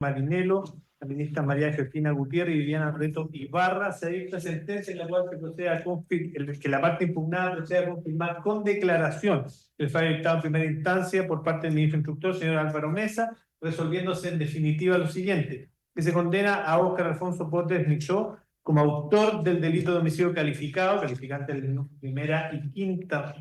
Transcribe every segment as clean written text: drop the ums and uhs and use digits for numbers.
Marinelo, la ministra María Georgina Gutiérrez y Viviana Reto Ibarra, se dicta sentencia en la cual se procede a que la parte impugnada procede a confirmar con declaración el fallo dictado en primera instancia por parte del ministro instructor, señor Álvaro Mesa, resolviéndose en definitiva lo siguiente: que se condena a Óscar Alfonso Portes Michó como autor del delito de homicidio calificado, calificante de primera y quinta,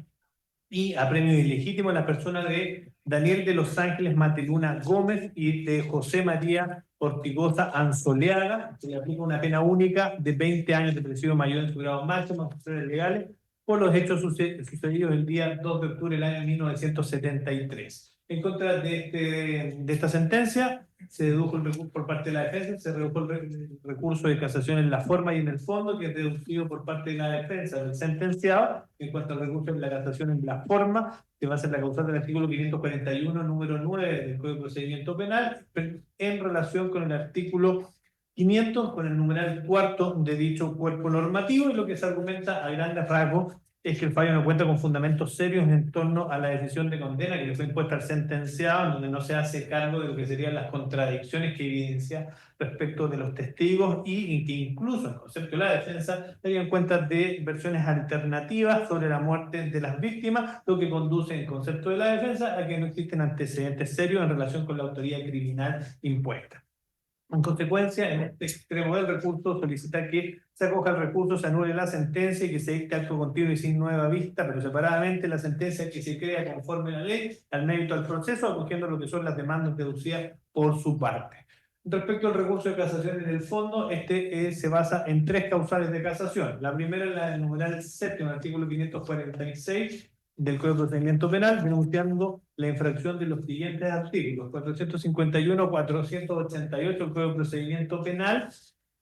y a premio ilegítimo en la persona de Daniel de los Ángeles Mateluna Gómez y de José María Ortigoza Anzoleaga. Se le aplica una pena única de 20 años de prisión mayor en su grado máximo a funciones legales por los hechos sucedidos el día 2 de octubre del año 1973. En contra de esta sentencia, se dedujo el recurso por parte de la defensa, se redujo el recurso de casación en la forma y en el fondo, que es deducido por parte de la defensa del sentenciado. En cuanto al recurso de la casación en la forma, que va a ser la causal del artículo 541, número 9 del Código de Procedimiento Penal, en relación con el artículo 500, con el numeral cuarto de dicho cuerpo normativo, y lo que se argumenta a grandes rasgos es que el fallo no cuenta con fundamentos serios en torno a la decisión de condena que le fue impuesta al sentenciado, en donde no se hace cargo de lo que serían las contradicciones que evidencia respecto de los testigos, y que incluso en concepto de la defensa tenía en cuenta de versiones alternativas sobre la muerte de las víctimas, lo que conduce en concepto de la defensa a que no existen antecedentes serios en relación con la autoría criminal impuesta. En consecuencia, en este extremo del recurso solicita que se acoja el recurso, se anule la sentencia y que se dicte acto continuo y sin nueva vista, pero separadamente, la sentencia que se crea conforme a la ley, al mérito del proceso, acogiendo lo que son las demandas deducidas por su parte. Respecto al recurso de casación en el fondo, se basa en tres causales de casación. La primera es la del numeral séptimo, artículo 546 del Código de Procedimiento Penal, denunciando la infracción de los siguientes artículos: 451, 488 del Código de Procedimiento Penal,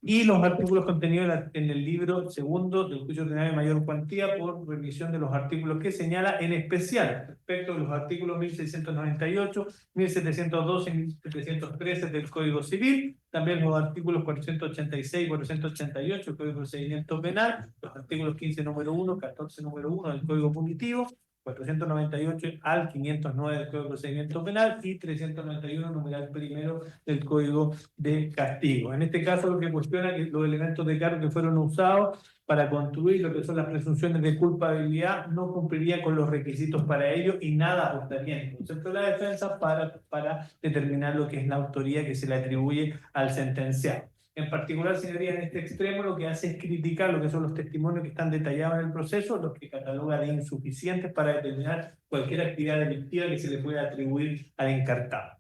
y los artículos contenidos en el libro segundo del juicio ordinario de mayor cuantía, por revisión de los artículos que señala, en especial respecto de los artículos 1698, 1712 y 1713 del Código Civil, también los artículos 486 y 488 del Código de Procedimiento Penal, los artículos 15 número 1, 14 número 1 del Código Punitivo, 498 al 509 del Código de Procedimiento Penal y 391 numeral primero del Código de Castigo. En este caso, lo que cuestiona es que los elementos de cargo que fueron usados para construir lo que son las presunciones de culpabilidad no cumplirían con los requisitos para ello, y nada aportaría en concepto de la defensa para determinar lo que es la autoría que se le atribuye al sentenciado. En particular, señorías, en este extremo lo que hace es criticar lo que son los testimonios que están detallados en el proceso, los que cataloga de insuficientes para determinar cualquier actividad delictiva que se le pueda atribuir al encartado.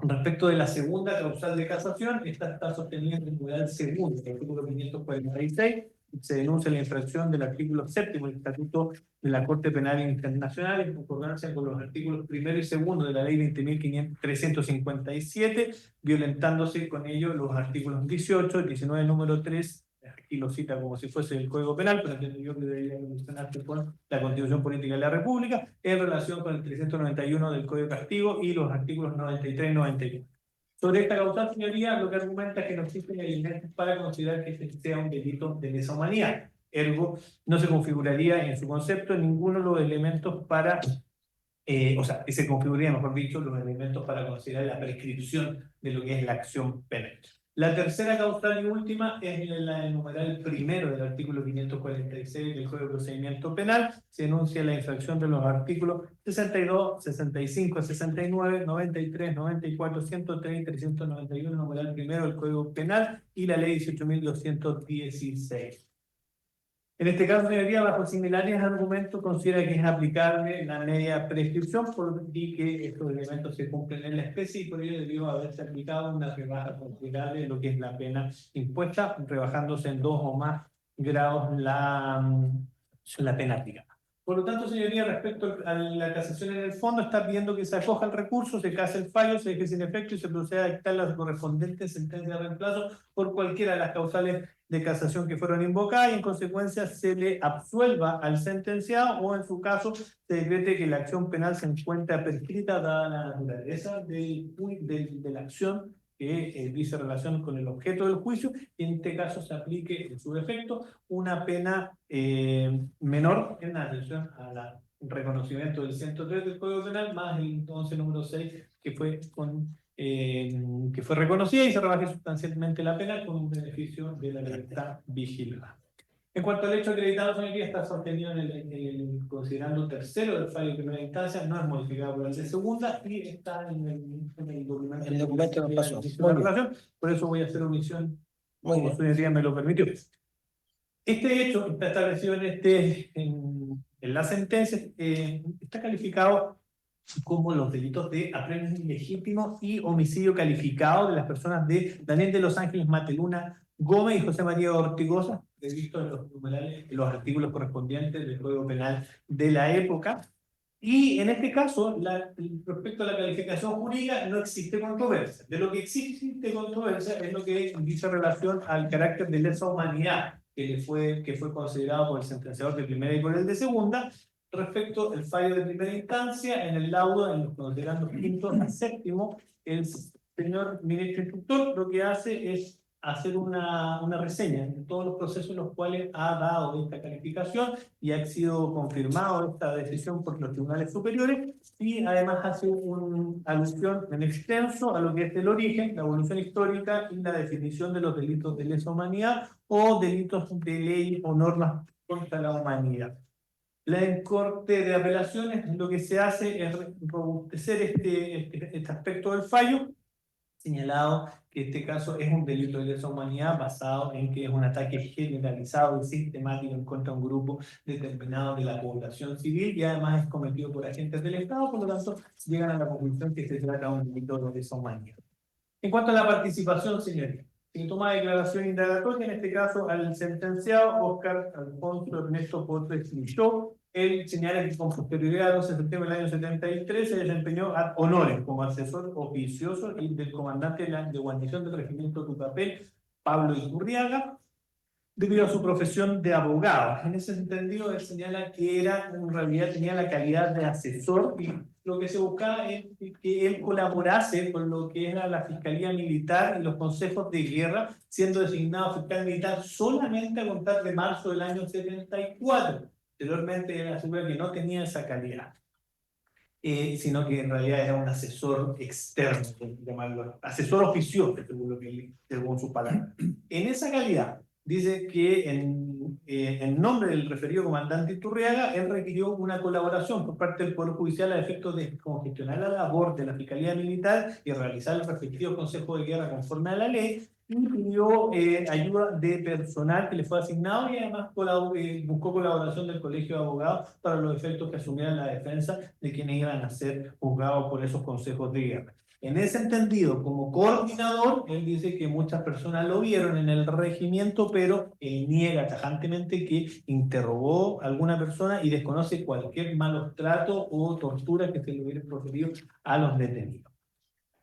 Respecto de la segunda causal de casación, esta está sostenida en el numeral segundo, el artículo 546, se denuncia la infracción del artículo séptimo del Estatuto de la Corte Penal Internacional, en concordancia con los artículos primero y segundo de la Ley 20.357, violentándose con ello los artículos 18, 19, número 3, aquí lo cita como si fuese el Código Penal, pero entiendo yo que debería mencionarse con la Constitución Política de la República, en relación con el 391 del Código de Castigo y los artículos 93 y 91. Sobre esta causal, señoría, lo que argumenta es que no existen elementos para considerar que este sea un delito de lesa humanidad. Ergo, no se configuraría en su concepto ninguno de los elementos para, que se configurarían, mejor dicho, los elementos para considerar la prescripción de lo que es la acción penal. La tercera causal y última es la del numeral primero del artículo 546 del Código de Procedimiento Penal. Se enuncia la infracción de los artículos 62, 65, 69, 93, 94, 103 y 391, numeral primero del Código Penal, y la Ley 18.216. En este caso, señoría, bajo similares argumentos, considera que es aplicable la media prescripción, y que estos elementos se cumplen en la especie, y por ello debió haberse aplicado una rebaja considerable de lo que es la pena impuesta, rebajándose en 2 o más grados la pena aplicada. Por lo tanto, señoría, respecto a la casación en el fondo, está pidiendo que se acoja el recurso, se case el fallo, se deje sin efecto y se proceda a dictar la correspondiente sentencia de reemplazo por cualquiera de las causales de casación que fueron invocadas, y en consecuencia se le absuelva al sentenciado, o en su caso se decrete que la acción penal se encuentra prescrita dada la naturaleza de la acción que dice relación con el objeto del juicio, y en este caso se aplique en su defecto una pena menor en atención al reconocimiento del 103 del Código Penal, más el 11 número 6, que fue con que fue reconocida y se rebaje sustancialmente la pena con un beneficio de la libertad vigilada. En cuanto al hecho acreditado, señoría, está sostenido considerando tercero del fallo de primera instancia, no es modificado por el de segunda y está en el documento. El documento nos pasó. La relación, por eso voy a hacer omisión, como señoría me lo permitió. Este hecho está establecido en la sentencia, está calificado como los delitos de apremio ilegítimo y homicidio calificado de las personas de Daniel de los Ángeles Mateluna Gómez y José María Ortigosa, previsto en los numerales, en los artículos correspondientes del Código Penal de la época. Y en este caso, respecto a la calificación jurídica, no existe controversia. De lo que existe controversia es lo que dice relación al carácter de lesa humanidad que fue considerado por el sentenciador de primera y por el de segunda, respecto al fallo de primera instancia, en el laudo, en los considerandos quinto a séptimo, el señor ministro instructor lo que hace es hacer una reseña de todos los procesos en los cuales ha dado esta calificación y ha sido confirmado esta decisión por los tribunales superiores, y además hace una alusión en extenso a lo que es el origen, la evolución histórica y la definición de los delitos de lesa humanidad o delitos de ley o normas contra la humanidad. La Corte de Apelaciones lo que se hace es robustecer este aspecto del fallo, señalado que este caso es un delito de lesa humanidad basado en que es un ataque generalizado y sistemático en contra de un grupo determinado de la población civil y además es cometido por agentes del Estado, por lo tanto llegan a la conclusión que se trata de un delito de lesa humanidad. En cuanto a la participación, señoría, se toma declaración indagatoria, en este caso al sentenciado Óscar Alfonso Ernesto Potres Lilló. Él señala que con posterioridad al 11 de septiembre del año 73 se desempeñó ad honorem como asesor oficioso y del comandante de guarnición del regimiento Tucapel, Pablo Iturriaga, debido a su profesión de abogado. En ese sentido, él señala que en realidad tenía la calidad de asesor y lo que se buscaba es que él colaborase con lo que era la Fiscalía Militar y los consejos de guerra, siendo designado fiscal militar solamente a contar de marzo del año 74. Anteriormente él asegura que no tenía esa calidad, sino que en realidad era un asesor externo, llamarlo, asesor oficioso, según sus palabras. En esa calidad, dice que en nombre del referido comandante Iturriaga, él requirió una colaboración por parte del Poder Judicial a efectos de congestionar la labor de la Fiscalía Militar y realizar el respectivo Consejo de Guerra conforme a la ley, y pidió ayuda de personal que le fue asignado y además buscó colaboración del Colegio de Abogados para los efectos que asumieran la defensa de quienes iban a ser juzgados por esos consejos de guerra. En ese entendido, como coordinador, él dice que muchas personas lo vieron en el regimiento, pero él niega tajantemente que interrogó a alguna persona y desconoce cualquier malos trato o tortura que se le hubiera proferido a los detenidos.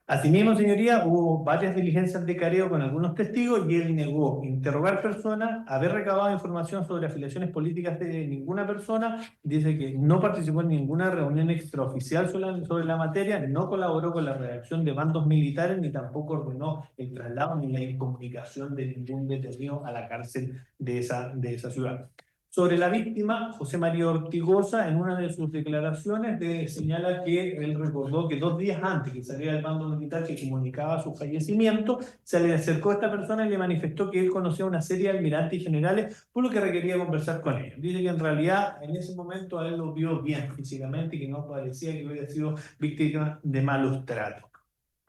Asimismo, señoría, hubo varias diligencias de careo con algunos testigos y él negó interrogar personas, haber recabado información sobre afiliaciones políticas de ninguna persona, dice que no participó en ninguna reunión extraoficial sobre la materia, no colaboró con la redacción de bandos militares, ni tampoco ordenó el traslado ni la incomunicación de ningún detenido a la cárcel de esa ciudad. Sobre la víctima, José María Ortigosa, en una de sus declaraciones, señala que él recordó que 2 días antes que saliera del bando militar que comunicaba su fallecimiento, se le acercó a esta persona y le manifestó que él conocía una serie de almirantes y generales, por lo que requería conversar con ellos. Dice que en realidad en ese momento a él lo vio bien físicamente y que no parecía que hubiera sido víctima de malos tratos.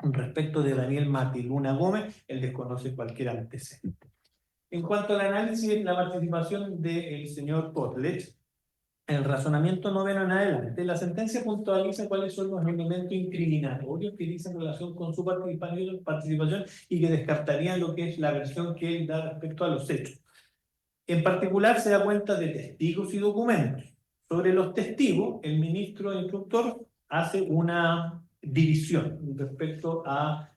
Respecto de Daniel Matiluna Gómez, él desconoce cualquier antecedente. En cuanto al análisis, la participación del señor Kotlet, el razonamiento noveno en adelante, la sentencia puntualiza cuáles son los elementos incriminatorios que dicen relación con su participación y que descartarían lo que es la versión que él da respecto a los hechos. En particular, se da cuenta de testigos y documentos. Sobre los testigos, el ministro instructor hace una división respecto a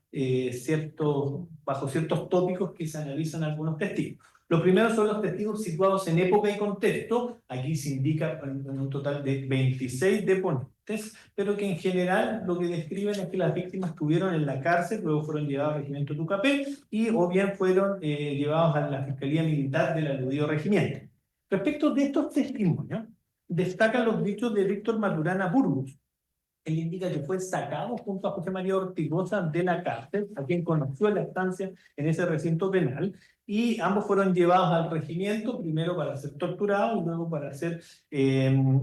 bajo ciertos tópicos que se analizan algunos testigos. Los primeros son los testigos situados en época y contexto. Aquí se indica en un total de 26 deponentes, pero que en general lo que describen es que las víctimas estuvieron en la cárcel, luego fueron llevados al regimiento Tucapel y o bien fueron llevados a la Fiscalía Militar del aludido regimiento. Respecto de estos testimonios, destacan los dichos de Víctor Maturana Burgos, él indica que fue sacado junto a José María Ortigosa de la cárcel, a quien conoció en la estancia en ese recinto penal, y ambos fueron llevados al regimiento, primero para ser torturados y luego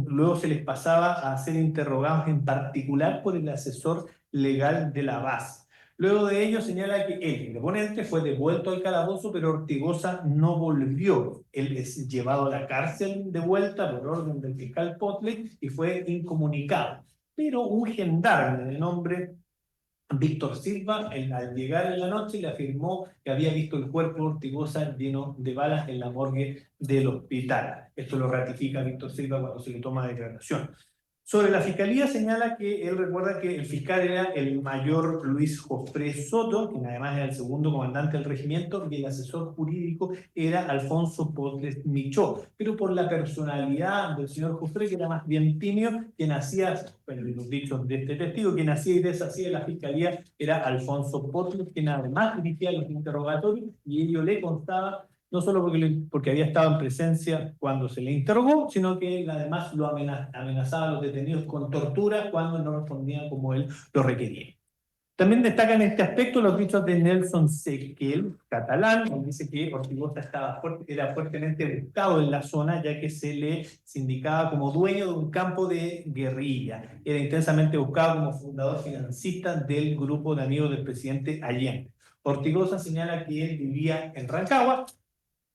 luego se les pasaba a ser interrogados en particular por el asesor legal de la base. Luego de ello señala que el deponente fue devuelto al calabozo, pero Ortigosa no volvió. Él es llevado a la cárcel de vuelta por orden del fiscal Potle y fue incomunicado. Pero un gendarme de nombre Víctor Silva, al llegar en la noche, le afirmó que había visto el cuerpo de Ortigosa lleno de balas en la morgue del hospital. Esto lo ratifica Víctor Silva cuando se le toma declaración. Sobre la fiscalía señala que él recuerda que el fiscal era el mayor Luis Jofré Soto, quien además era el segundo comandante del regimiento, y el asesor jurídico era Alfonso Potles Michó. Pero por la personalidad del señor Jofré, que era más bien tímido, quien hacía, bueno, los dichos de este testigo, quien hacía y deshacía de la fiscalía era Alfonso Potles, quien además dirigía los interrogatorios, y ello le constaba no solo porque había estado en presencia cuando se le interrogó, sino que él además lo amenazaba a los detenidos con tortura cuando no respondían como él lo requería. También destacan en este aspecto los dichos de Nelson Sequel, catalán. Él dice que Ortigosa era fuertemente buscado en la zona, ya que se le indicaba como dueño de un campo de guerrilla. Era intensamente buscado como fundador financista del grupo de amigos del presidente Allende. Ortigosa señala que él vivía en Rancagua,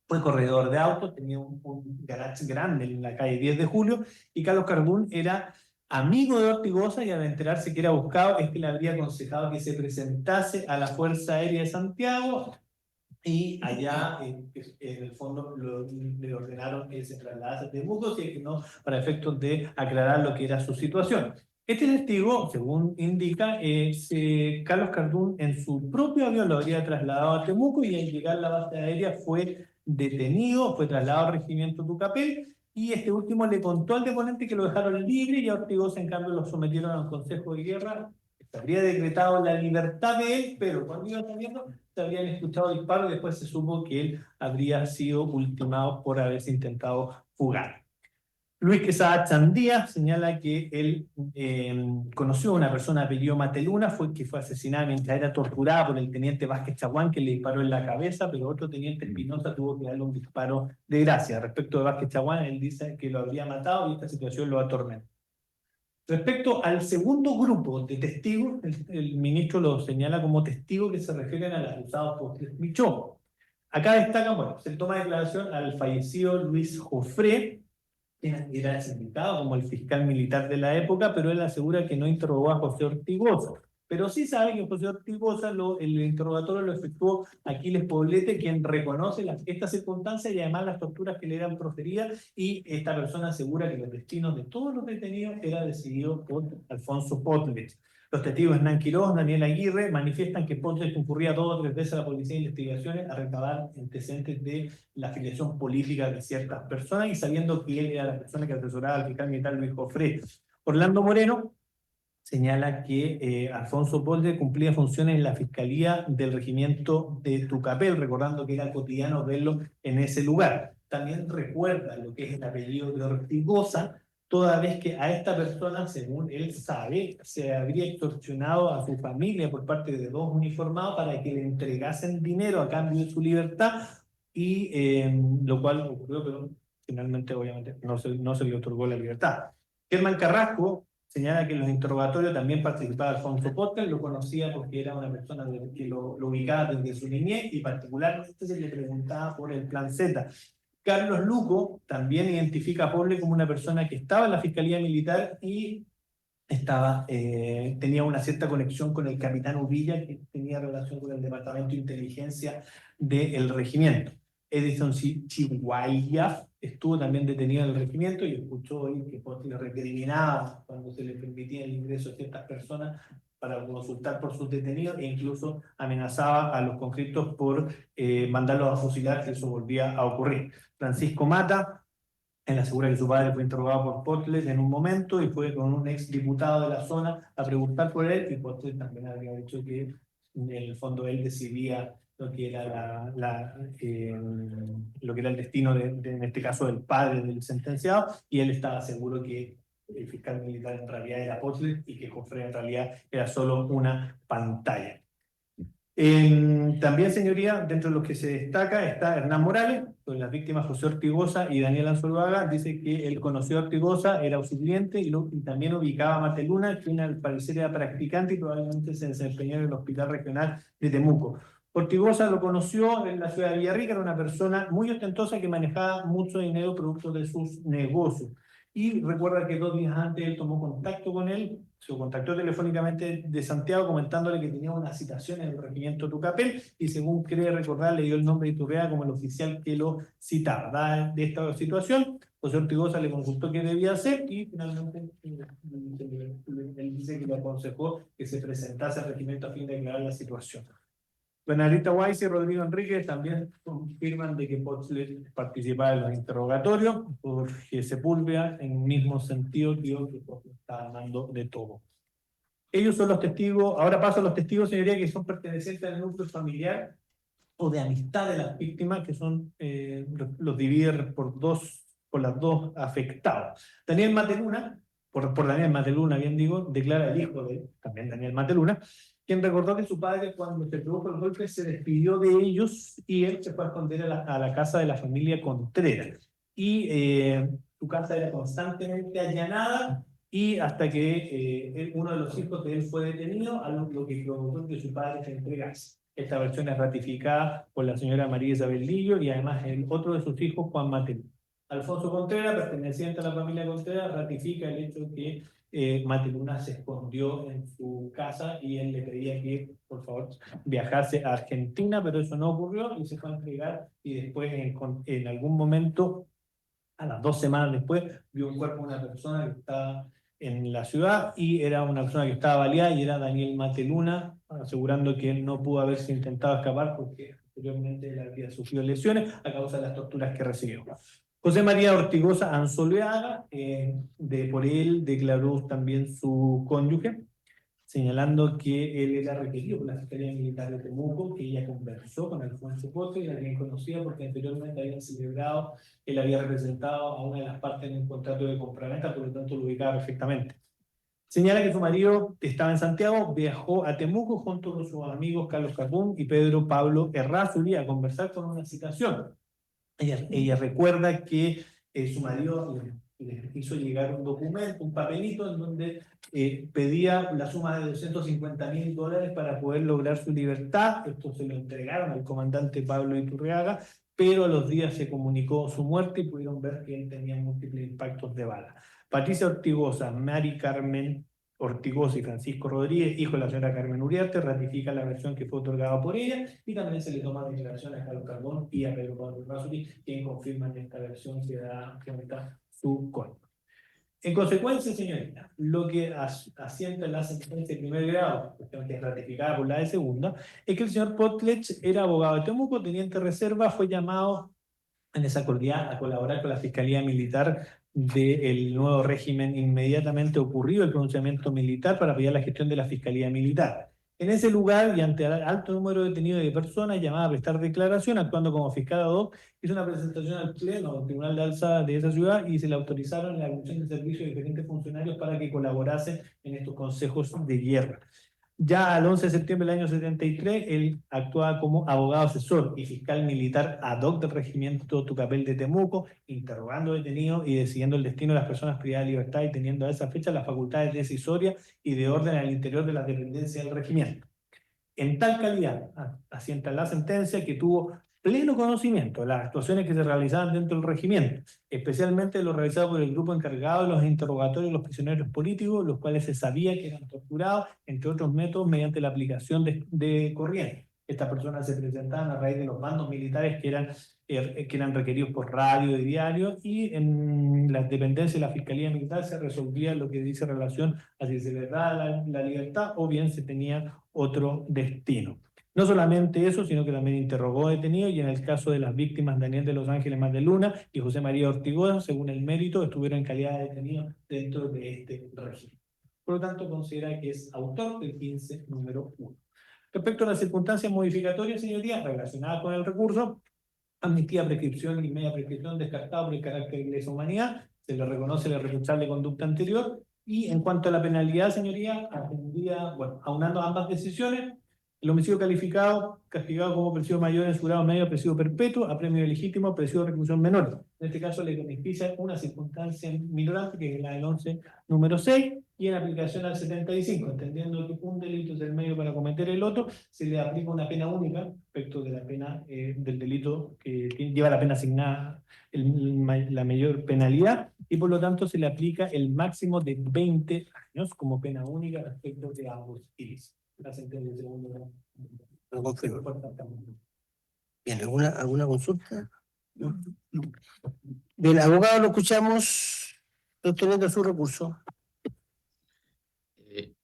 fue corredor de autos, tenía un garage grande en la calle 10 de Julio, y Carlos Carbún era amigo de Ortigosa, y al enterarse que era buscado, le habría aconsejado que se presentase a la Fuerza Aérea de Santiago, y allá en el fondo le ordenaron que se trasladase a Temuco, que no, para efectos de aclarar lo que era su situación. Este testigo, según indica, Carlos Cardún en su propio avión lo habría trasladado a Temuco, y al llegar a la base aérea fue detenido, fue trasladado al regimiento Tucapel, y este último le contó al deponente que lo dejaron libre, y a Ortigosa en cambio lo sometieron a un consejo de guerra. Se habría decretado la libertad de él, pero cuando iba saliendo se habrían escuchado disparos, y después se supo que él habría sido ultimado por haberse intentado fugar. Luis Quesada Chandía señala que él conoció a una persona de apellido Mateluna, que fue asesinada mientras era torturada por el teniente Vázquez Chaguán, que le disparó en la cabeza, pero otro teniente Espinosa tuvo que darle un disparo de gracia. Respecto de Vázquez Chaguán, él dice que lo habría matado, y esta situación lo atormenta. Respecto al segundo grupo de testigos, el ministro lo señala como testigos que se refieren al acusado Potles Michó. Acá destacan, bueno, se toma declaración al fallecido Luis Jofré, quien era sindicado como el fiscal militar de la época, pero él asegura que no interrogó a José Ortigosa. Pero sí sabe que José Ortigosa el interrogatorio lo efectuó Aquiles Poblete, quien reconoce estas circunstancias y además las torturas que le eran proferidas, y esta persona asegura que los destinos de todos los detenidos era decidido por Alfonso Potles. Los testigos Hernán Quirós, Daniel Aguirre, manifiestan que Potles concurría 2 o 3 veces a la Policía de Investigaciones a recabar antecedentes de la afiliación política de ciertas personas, y sabiendo que él era la persona que asesoraba al fiscal militar Luis Jofré. Orlando Moreno señala que Alfonso Potles cumplía funciones en la Fiscalía del Regimiento de Tucapel, recordando que era cotidiano verlo en ese lugar. También recuerda lo que es el apellido de Ortigosa, toda vez que a esta persona, según él sabe, se habría extorsionado a su familia por parte de 2 uniformados para que le entregasen dinero a cambio de su libertad, y lo cual ocurrió, pero finalmente obviamente no se le otorgó la libertad. Germán Carrasco señala que en los interrogatorios también participaba Alfonso Potles, lo conocía porque era una persona que lo ubicaba desde su niñez, y particularmente se le preguntaba por el Plan Z. Carlos Luco también identifica a Poble como una persona que estaba en la Fiscalía Militar y tenía una cierta conexión con el capitán Uvilla, que tenía relación con el Departamento de Inteligencia del regimiento. Edison Chihuahua estuvo también detenido en el regimiento, y escuchó hoy que Potle le recriminaba cuando se le permitía el ingreso a ciertas personas para consultar por sus detenidos, e incluso amenazaba a los conscriptos por mandarlos a fusilar si eso volvía a ocurrir. Francisco Mata, él asegura que su padre fue interrogado por Potles en un momento y fue con un ex diputado de la zona a preguntar por él, y Potles también había dicho que en el fondo él decidía lo que era lo que era el destino en este caso del padre del sentenciado, y él estaba seguro que el fiscal militar en realidad era Potlet y que Jofré en realidad era solo una pantalla. También, señoría, dentro de los que se destaca está Hernán Morales, con las víctimas José Ortigosa y Daniel Anzuluaga. Dice que él conoció a Ortigosa, era su cliente y también ubicaba a Mateluna, quien al parecer era practicante y probablemente se desempeñó en el Hospital Regional de Temuco. Ortigosa lo conoció en la ciudad de Villarrica, era una persona muy ostentosa que manejaba mucho dinero producto de sus negocios. Y recuerda que 2 días antes él tomó contacto con él, se contactó telefónicamente de Santiago comentándole que tenía una citación en el regimiento Tucapel y según cree recordar le dio el nombre de Iturriaga como el oficial que lo citaba. Dada de esta situación, José Ortigosa le consultó qué debía hacer y finalmente él dice que le aconsejó que se presentase al regimiento a fin de aclarar la situación. Bernardita Weiss y Rodrigo Enríquez también confirman de que Potlet participaba en los interrogatorios. Jorge Sepúlveda, en el mismo sentido, dijo que Potlet estaba hablando de todo. Ellos son los testigos, ahora paso a los testigos, señoría, que son pertenecientes al núcleo familiar o de amistad de las víctimas, que son, los divide por las dos afectados. Daniel Mateluna, por Daniel Mateluna, bien digo, declara el hijo de también Daniel Mateluna, quien recordó que su padre, cuando se produjo el golpe, se despidió de ellos y él se fue a esconder a la casa de la familia Contreras. Y su casa era constantemente allanada y hasta que uno de los hijos de él fue detenido, algo que provocó que su padre se entregase. Esta versión es ratificada por la señora María Isabel Lillo y además el otro de sus hijos, Juan Mateluna. Alfonso Contreras, perteneciente a la familia Contreras, ratifica el hecho de que Mateluna se escondió en su casa y él le pedía que, por favor, viajase a Argentina, pero eso no ocurrió y se fue a entregar y después en algún momento, a las 2 semanas después, vio un cuerpo de una persona que estaba en la ciudad y era una persona que estaba baleada y era Daniel Mateluna, asegurando que él no pudo haberse intentado escapar porque anteriormente él había sufrido lesiones a causa de las torturas que recibió. José María Ortigosa Anzuluaga, por él declaró también su cónyuge, señalando que él era requerido por la Fiscalía Militar de Temuco, que ella conversó con Alfonso Coto y la habían conocido porque anteriormente habían celebrado, él había representado a una de las partes en un contrato de compraventa, por lo tanto lo ubicaba perfectamente. Señala que su marido estaba en Santiago, viajó a Temuco junto con sus amigos Carlos Carbón y Pedro Pablo Errázuriz a conversar con una citación. Ella recuerda que su marido le hizo llegar un documento, un papelito en donde pedía la suma de $250.000 para poder lograr su libertad. Esto se lo entregaron al comandante Pablo Iturriaga, pero a los días se comunicó su muerte y pudieron ver que él tenía múltiples impactos de bala. Patricia Ortigosa, Mari Carmen Ortigosa y Francisco Rodríguez, hijo de la señora Carmen Uriarte, ratifica la versión que fue otorgada por ella y también se le toma declaración a Carlos Carbón y a Pedro Pablo Errázuriz, quien confirman esta versión que da su cónyuge. En consecuencia, señorita, lo que asienta la sentencia de primer grado, que es ratificada por la de segunda, es que el señor Potlet era abogado de Temuco, teniente reserva, fue llamado en esa cordial a colaborar con la Fiscalía Militar del nuevo régimen inmediatamente ocurrido el pronunciamiento militar para apoyar la gestión de la Fiscalía Militar. En ese lugar y ante el alto número detenido de personas llamada a prestar declaración, actuando como fiscal ad hoc, hizo una presentación al Pleno, al Tribunal de Alza de esa ciudad y se le autorizaron la evolución de servicio de diferentes funcionarios para que colaborasen en estos consejos de guerra. Ya al 11 de septiembre del año 73, él actuaba como abogado asesor y fiscal militar ad hoc del regimiento Tucapel de Temuco, interrogando detenidos y decidiendo el destino de las personas privadas de libertad y teniendo a esa fecha las facultades decisorias y de orden al interior de las dependencias del regimiento. En tal calidad, asienta la sentencia que tuvo pleno conocimiento de las actuaciones que se realizaban dentro del regimiento, especialmente lo realizado por el grupo encargado de los interrogatorios de los prisioneros políticos, los cuales se sabía que eran torturados, entre otros métodos, mediante la aplicación de corriente. Estas personas se presentaban a raíz de los bandos militares que eran requeridos por radio y diario, y en las dependencias de la Fiscalía Militar se resolvía lo que dice relación a si se les daba la libertad o bien se tenía otro destino. No solamente eso, sino que también interrogó detenidos y en el caso de las víctimas Daniel de los Ángeles Mateluna y José María Ortigosa, según el mérito, estuvieron en calidad de detenidos dentro de este régimen. Por lo tanto, considera que es autor del 15 número 1. Respecto a las circunstancias modificatorias, señorías, relacionadas con el recurso, amnistía, prescripción y media prescripción descartado por el carácter de lesa humanidad, se le reconoce la irreprochable conducta anterior. Y en cuanto a la penalidad, señoría, atendía, bueno, aunando ambas decisiones, el homicidio calificado, castigado como presidio mayor en su grado medio, presidio perpetuo, apremio legítimo, presidio de reclusión menor. En este caso le beneficia una circunstancia minorante, que es la del 11, número 6, y en aplicación al 75, entendiendo que un delito es el medio para cometer el otro, se le aplica una pena única respecto de la pena del delito que lleva la pena asignada, la mayor penalidad, y por lo tanto se le aplica el máximo de 20 años como pena única respecto de ambos ilícitos. La sentencia de segundo grado. Bien, ¿alguna consulta? No. Bien, abogado, lo escuchamos sosteniendo su recurso.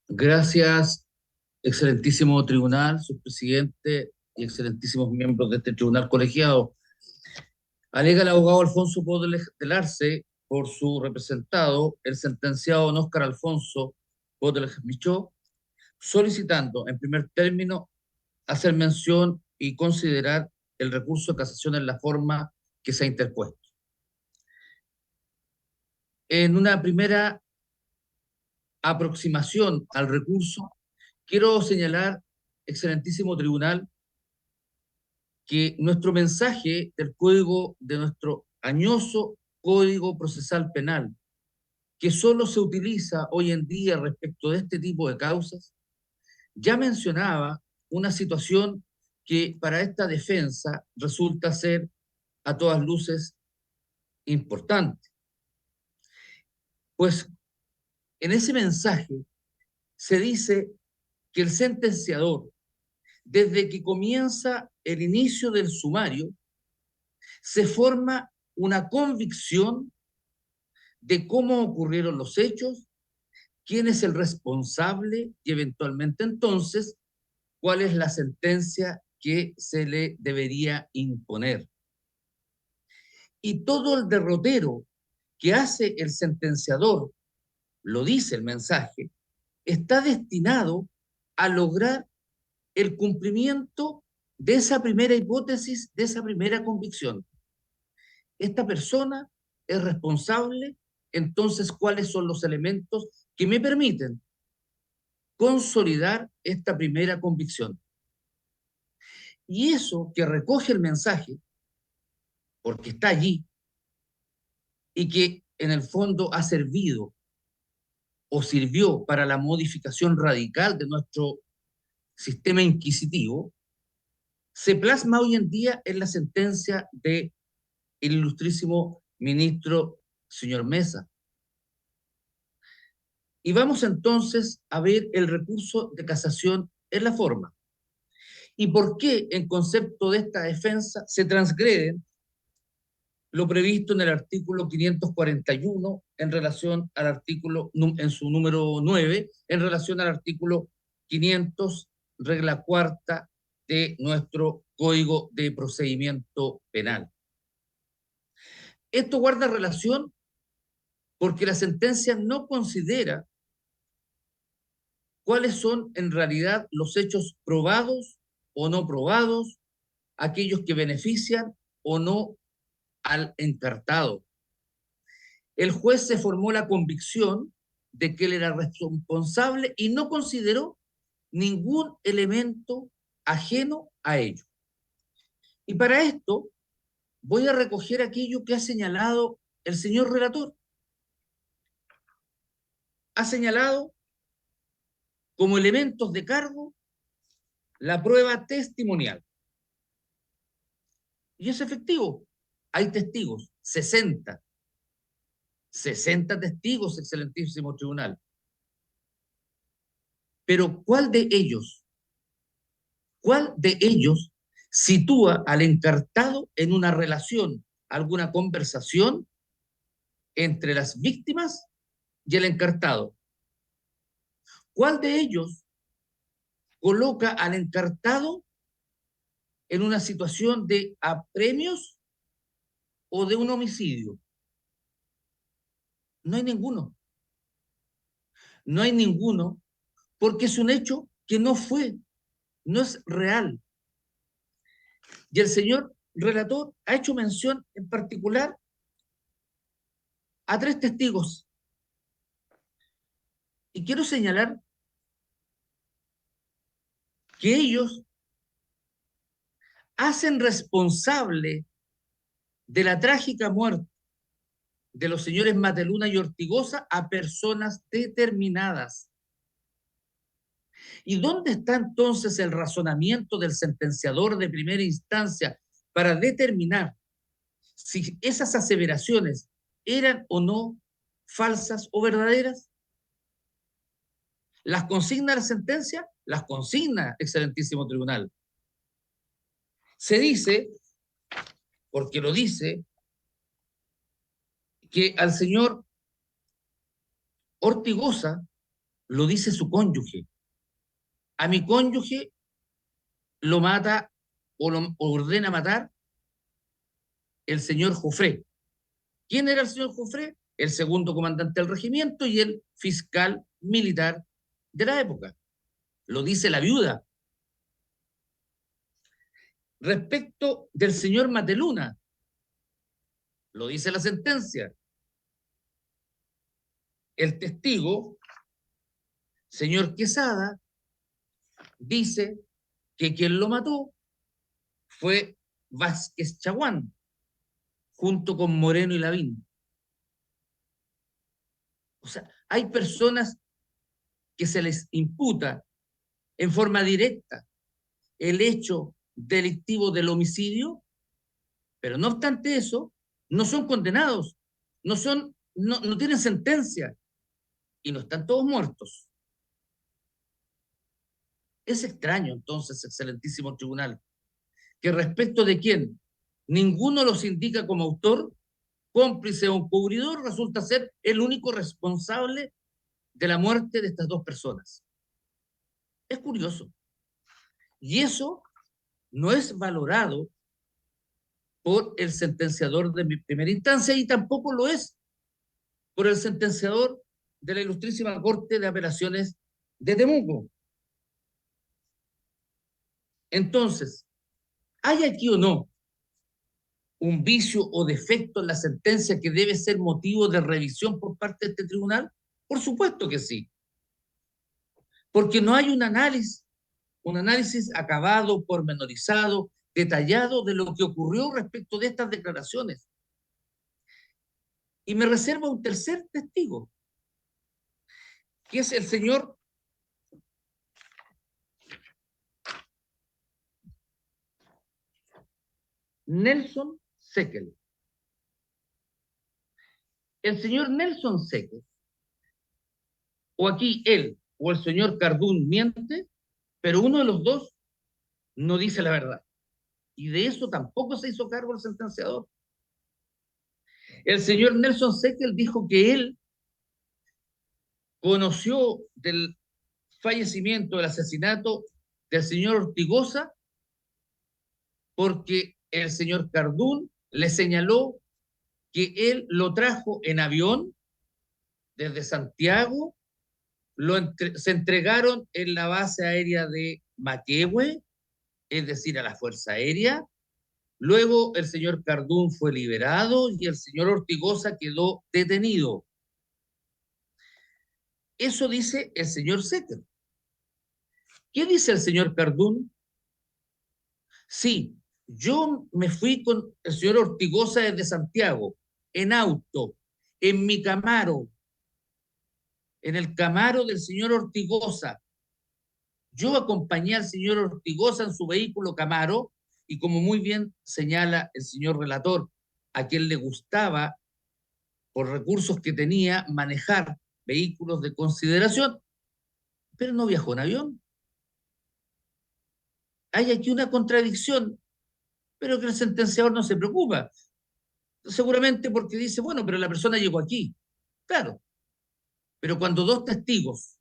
Gracias, excelentísimo tribunal, su presidente y excelentísimos miembros de este tribunal colegiado. Alega el abogado Alfonso Podeles del Arce, por su representado, el sentenciado don Óscar Alfonso Podeles Michó, solicitando, en primer término, hacer mención y considerar el recurso de casación en la forma que se ha interpuesto. En una primera aproximación al recurso, quiero señalar, excelentísimo tribunal, que nuestro mensaje del código, de nuestro añoso Código Procesal Penal, que solo se utiliza hoy en día respecto de este tipo de causas, ya mencionaba una situación que para esta defensa resulta ser a todas luces importante. Pues en ese mensaje se dice que el sentenciador, desde que comienza el inicio del sumario, se forma una convicción de cómo ocurrieron los hechos, quién es el responsable y eventualmente entonces cuál es la sentencia que se le debería imponer. Y todo el derrotero que hace el sentenciador, lo dice el mensaje, está destinado a lograr el cumplimiento de esa primera hipótesis, de esa primera convicción. Esta persona es responsable, entonces, ¿cuáles son los elementos que me permiten consolidar esta primera convicción? Y eso que recoge el mensaje, porque está allí, y que en el fondo ha servido o sirvió para la modificación radical de nuestro sistema inquisitivo, se plasma hoy en día en la sentencia del ilustrísimo ministro señor Mesa. Y vamos entonces a ver el recurso de casación en la forma. ¿Y por qué en concepto de esta defensa se transgreden lo previsto en el artículo 541 en relación al artículo, en su número 9, en relación al artículo 500, regla cuarta de nuestro Código de Procedimiento Penal? Esto guarda relación porque la sentencia no considera cuáles son en realidad los hechos probados o no probados, aquellos que benefician o no al encartado. El juez se formó la convicción de que él era responsable y no consideró ningún elemento ajeno a ello. Y para esto voy a recoger aquello que ha señalado el señor relator. Ha señalado como elementos de cargo la prueba testimonial. Y es efectivo. Hay testigos, 60 testigos, excelentísimo tribunal. Pero ¿cuál de ellos sitúa al encartado en una relación, alguna conversación entre las víctimas y el encartado? ¿Cuál de ellos coloca al encartado en una situación de apremios o de un homicidio? No hay ninguno. No hay ninguno porque es un hecho que no es real. Y el señor relator ha hecho mención en particular a 3 testigos. Y quiero señalar que ellos hacen responsable de la trágica muerte de los señores Mateluna y Ortigosa a personas determinadas. ¿Y dónde está entonces el razonamiento del sentenciador de primera instancia para determinar si esas aseveraciones eran o no falsas o verdaderas? ¿Las consigna la sentencia? Las consigna, excelentísimo tribunal. Se dice, porque lo dice, que al señor Ortigosa lo dice su cónyuge. A mi cónyuge lo mata o lo ordena matar el señor Jofré. ¿Quién era el señor Jofré? El segundo comandante del regimiento y el fiscal militar de la época. Lo dice la viuda. Respecto del señor Mateluna, lo dice la sentencia. El testigo, señor Quesada, dice que quien lo mató fue Vázquez Chaguán, junto con Moreno y Lavín. O sea, hay personas que se les imputa en forma directa el hecho delictivo del homicidio, pero no obstante eso, no son condenados, no tienen sentencia y no están todos muertos. Es extraño, entonces, excelentísimo tribunal, que respecto de quien ninguno los indica como autor, cómplice o encubridor, resulta ser el único responsable de la muerte de estas 2 personas. Es curioso. Y eso no es valorado por el sentenciador de primera instancia y tampoco lo es por el sentenciador de la Ilustrísima Corte de Apelaciones de Temuco. Entonces, ¿hay aquí o no un vicio o defecto en la sentencia que debe ser motivo de revisión por parte de este tribunal? Por supuesto que sí. Porque no hay un análisis acabado, pormenorizado, detallado de lo que ocurrió respecto de estas declaraciones. Y me reserva un tercer testigo, que es el señor Nelson Sekel. El señor Nelson Sekel, o aquí él o el señor Cardún miente, pero uno de los dos no dice la verdad. Y de eso tampoco se hizo cargo el sentenciador. El señor Nelson Sekel dijo que él conoció del fallecimiento, del asesinato del señor Ortigosa, porque el señor Cardún le señaló que él lo trajo en avión desde Santiago, se entregaron en la base aérea de Maquehue, es decir, a la Fuerza Aérea. Luego el señor Cardún fue liberado y el señor Ortigosa quedó detenido. Eso dice el señor Sekel. ¿Qué dice el señor Cardún? Sí, yo me fui con el señor Ortigosa desde Santiago, en auto, en mi Camaro, en el Camaro del señor Ortigosa. Yo acompañé al señor Ortigosa en su vehículo Camaro y como muy bien señala el señor relator, a quien le gustaba, por recursos que tenía, manejar vehículos de consideración, pero no viajó en avión. Hay aquí una contradicción, pero que el sentenciador no se preocupa. Seguramente porque dice, bueno, pero la persona llegó aquí. Claro, pero cuando 2 testigos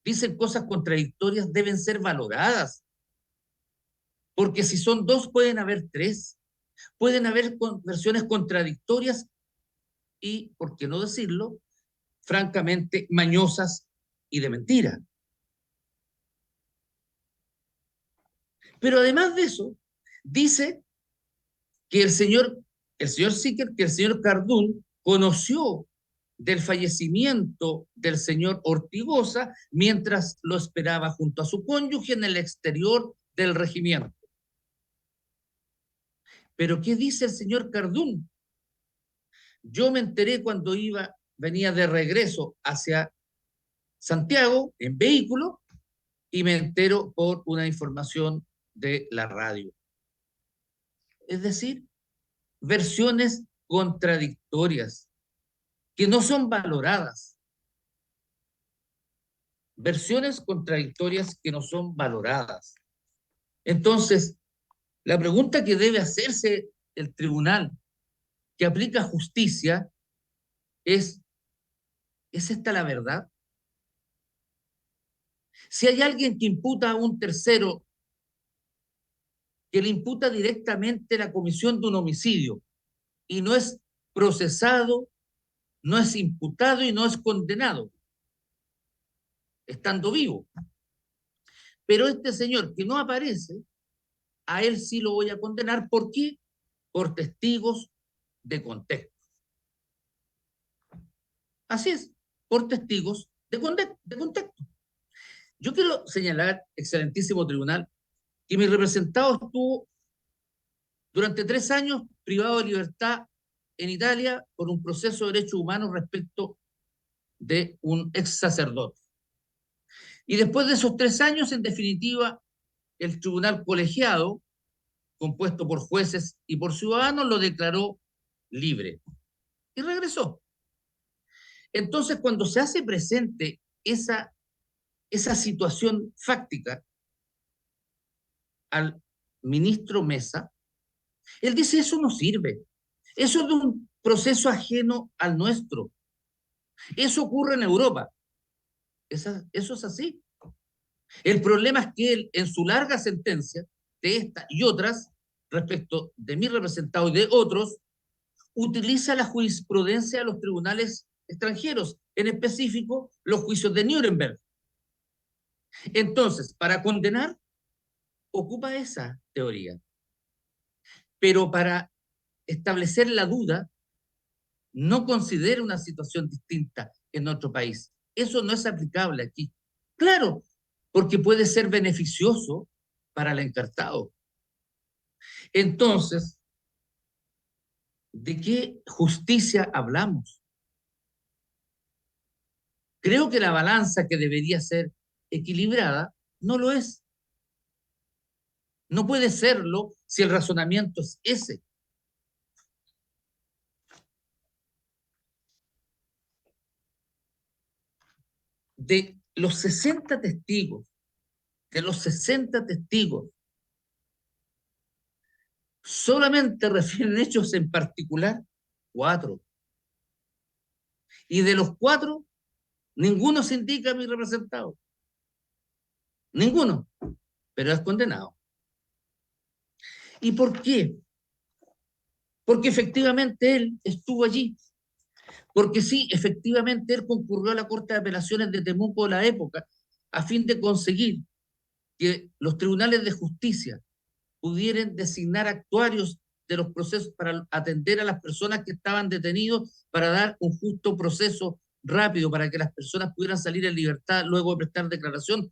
dicen cosas contradictorias, deben ser valoradas. Porque si son 2, pueden haber 3. Pueden haber versiones contradictorias y, por qué no decirlo, francamente mañosas y de mentira. Pero además de eso, dice que el señor Sicker, que el señor Cardún conoció del fallecimiento del señor Ortigosa mientras lo esperaba junto a su cónyuge en el exterior del regimiento. Pero ¿qué dice el señor Cardún? Yo me enteré cuando venía de regreso hacia Santiago en vehículo y me entero por una información de la radio. Es decir, versiones contradictorias que no son valoradas. Versiones contradictorias que no son valoradas. Entonces, la pregunta que debe hacerse el tribunal que aplica justicia ¿es esta la verdad? Si hay alguien que imputa a un tercero, que le imputa directamente la comisión de un homicidio y no es procesado, no es imputado y no es condenado, estando vivo. Pero este señor que no aparece, a él sí lo voy a condenar. ¿Por qué? Por testigos de contexto. Así es, por testigos de contexto. Yo quiero señalar, excelentísimo tribunal, que mi representado estuvo durante 3 años privado de libertad en Italia por un proceso de derechos humanos respecto de un ex sacerdote. Y después de esos 3 años, en definitiva, el tribunal colegiado, compuesto por jueces y por ciudadanos, lo declaró libre y regresó. Entonces, cuando se hace presente esa situación fáctica al ministro Mesa, él dice, eso no sirve. Eso es de un proceso ajeno al nuestro. Eso ocurre en Europa. Eso es así. El problema es que él, en su larga sentencia, de esta y otras, respecto de mi representado y de otros, utiliza la jurisprudencia de los tribunales extranjeros, en específico los juicios de Nuremberg. Entonces, para condenar, ocupa esa teoría. Pero para establecer la duda, no considera una situación distinta en otro país. Eso no es aplicable aquí. Claro, porque puede ser beneficioso para el encartado. Entonces, ¿de qué justicia hablamos? Creo que la balanza que debería ser equilibrada no lo es. No puede serlo si el razonamiento es ese. De los 60 testigos, solamente refieren hechos en particular 4. Y de los 4, ninguno se indica a mi representado. Ninguno. Pero es condenado. ¿Y por qué? Porque efectivamente él estuvo allí. Porque sí, efectivamente él concurrió a la Corte de Apelaciones de Temuco de la época a fin de conseguir que los tribunales de justicia pudieran designar actuarios de los procesos para atender a las personas que estaban detenidos, para dar un justo proceso rápido, para que las personas pudieran salir en libertad luego de prestar declaración,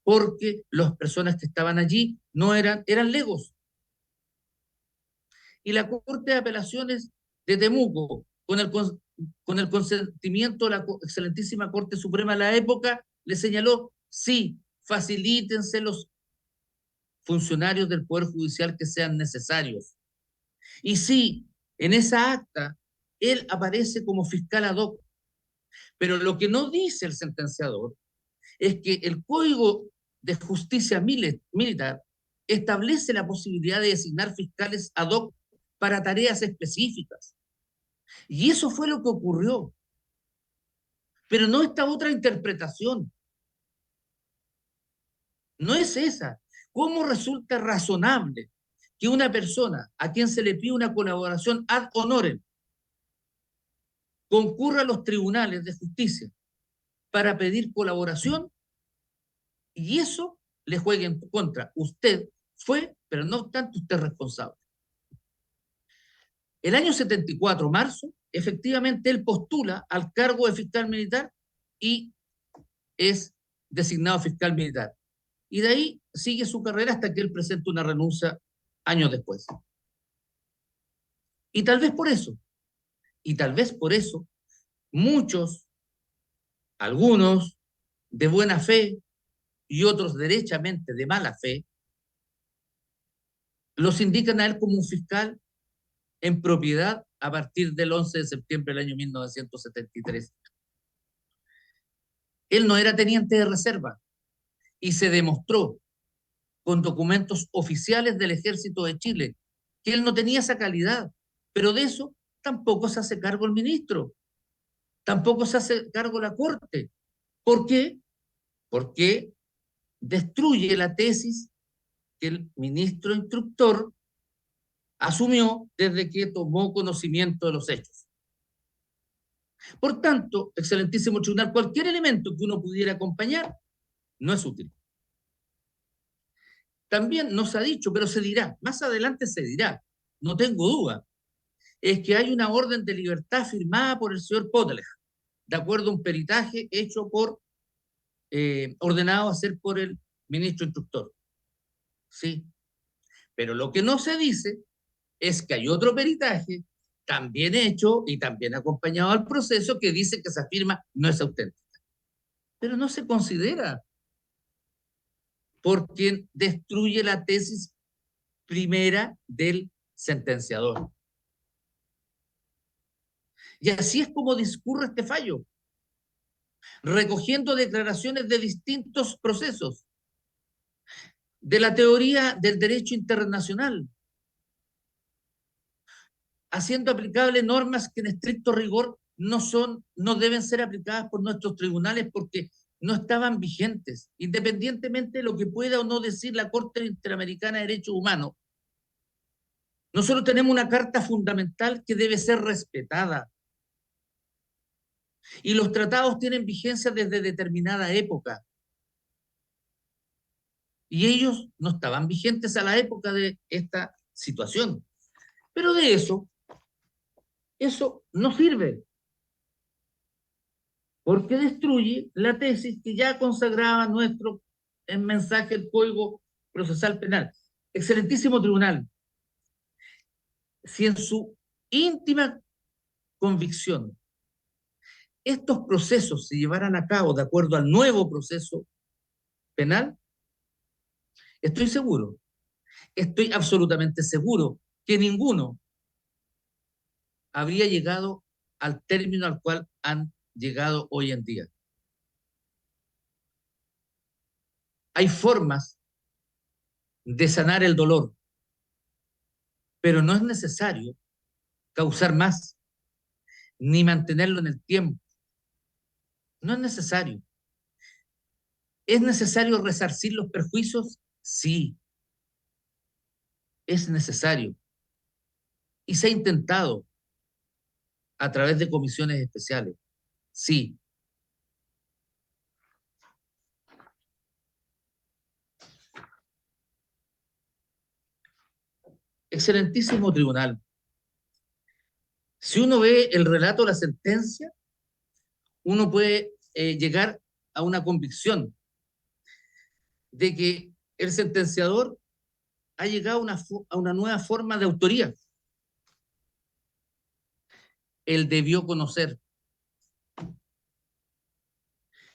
porque las personas que estaban allí no eran legos. Y la Corte de Apelaciones de Temuco, con el consentimiento de la excelentísima Corte Suprema de la época, le señaló, sí, facilítense los funcionarios del Poder Judicial que sean necesarios. Y sí, en esa acta, él aparece como fiscal ad hoc. Pero lo que no dice el sentenciador es que el Código de Justicia Militar establece la posibilidad de designar fiscales ad hoc para tareas específicas. Y eso fue lo que ocurrió. Pero no esta otra interpretación. No es esa. ¿Cómo resulta razonable que una persona a quien se le pide una colaboración ad honorem concurra a los tribunales de justicia para pedir colaboración y eso le juegue en contra? Usted fue, pero no obstante, usted es responsable. El año 74, marzo, efectivamente él postula al cargo de fiscal militar y es designado fiscal militar. Y de ahí sigue su carrera hasta que él presenta una renuncia años después. Y tal vez por eso, muchos, algunos de buena fe y otros derechamente de mala fe, los indican a él como un fiscal en propiedad a partir del 11 de septiembre del año 1973. Él no era teniente de reserva y se demostró con documentos oficiales del Ejército de Chile que él no tenía esa calidad, pero de eso tampoco se hace cargo el ministro, tampoco se hace cargo la Corte. ¿Por qué? Porque destruye la tesis que el ministro instructor asumió desde que tomó conocimiento de los hechos. Por tanto, excelentísimo tribunal, cualquier elemento que uno pudiera acompañar no es útil. También nos ha dicho, pero se dirá, más adelante se dirá, no tengo duda, es que hay una orden de libertad firmada por el señor Potelej, de acuerdo a un peritaje hecho ordenado a hacer por el ministro instructor. Sí, pero lo que no se dice es que hay otro peritaje también hecho y también acompañado al proceso que dice que esa firma no es auténtica. Pero no se considera por quien destruye la tesis primera del sentenciador. Y así es como discurre este fallo, recogiendo declaraciones de distintos procesos, de la teoría del derecho internacional, haciendo aplicables normas que en estricto rigor no deben ser aplicadas por nuestros tribunales porque no estaban vigentes, independientemente de lo que pueda o no decir la Corte Interamericana de Derechos Humanos. Nosotros tenemos una carta fundamental que debe ser respetada. Y los tratados tienen vigencia desde determinada época. Y ellos no estaban vigentes a la época de esta situación. Pero de eso no sirve. Porque destruye la tesis que ya consagraba nuestro mensaje del Código Procesal Penal. Excelentísimo tribunal, si en su íntima convicción estos procesos se llevaran a cabo de acuerdo al nuevo proceso penal, estoy absolutamente seguro que ninguno habría llegado al término al cual han llegado hoy en día. Hay formas de sanar el dolor, pero no es necesario causar más, ni mantenerlo en el tiempo. No es necesario. ¿Es necesario resarcir los perjuicios? Sí. Es necesario. Y se ha intentado a través de comisiones especiales. Sí. Excelentísimo tribunal, si uno ve el relato de la sentencia, uno puede llegar a una convicción de que el sentenciador ha llegado a una nueva forma de autoría. Él debió conocer.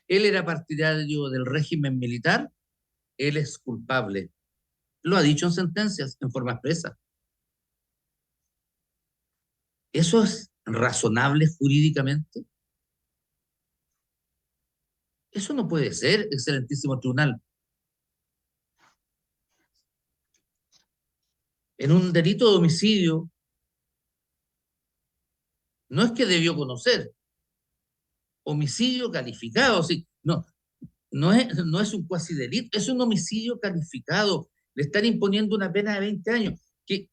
Él era partidario del régimen militar, él es culpable. Lo ha dicho en sentencias, en forma expresa. ¿Eso es razonable jurídicamente? Eso no puede ser, excelentísimo tribunal. En un delito de homicidio, no es que debió conocer. Homicidio calificado, sí. No es un cuasi delito, es un homicidio calificado. Le están imponiendo una pena de 20 años, que,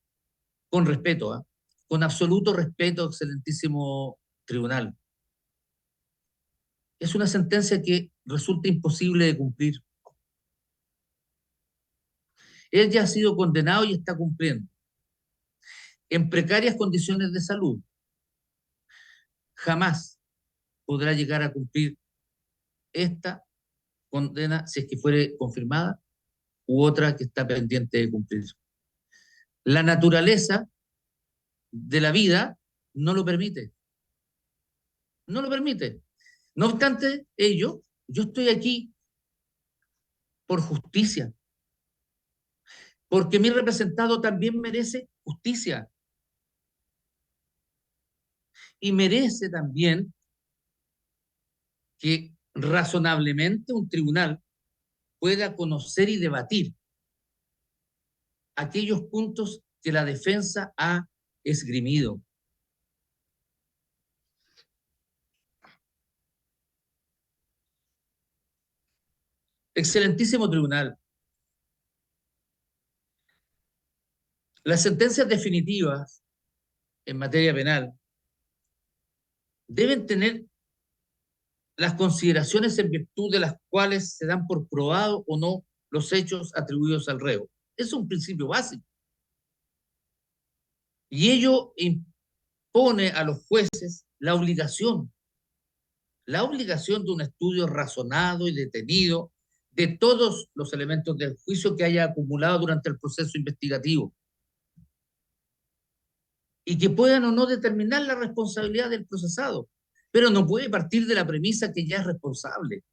con respeto, con absoluto respeto, excelentísimo tribunal, es una sentencia que resulta imposible de cumplir. Él ya ha sido condenado y está cumpliendo. en precarias condiciones de salud, jamás podrá llegar a cumplir esta condena si es que fuere confirmada u otra que está pendiente de cumplir. La naturaleza de la vida no lo permite. No lo permite. No obstante ello, yo estoy aquí por justicia, porque mi representado también merece justicia y merece también que razonablemente un tribunal pueda conocer y debatir aquellos puntos que la defensa ha esgrimido. Excelentísimo tribunal, las sentencias definitivas en materia penal deben tener las consideraciones en virtud de las cuales se dan por probado o no los hechos atribuidos al reo. Es un principio básico. Y ello impone a los jueces la obligación de un estudio razonado y detenido de todos los elementos del juicio que haya acumulado durante el proceso investigativo y que puedan o no determinar la responsabilidad del procesado, pero no puede partir de la premisa que ya es responsable.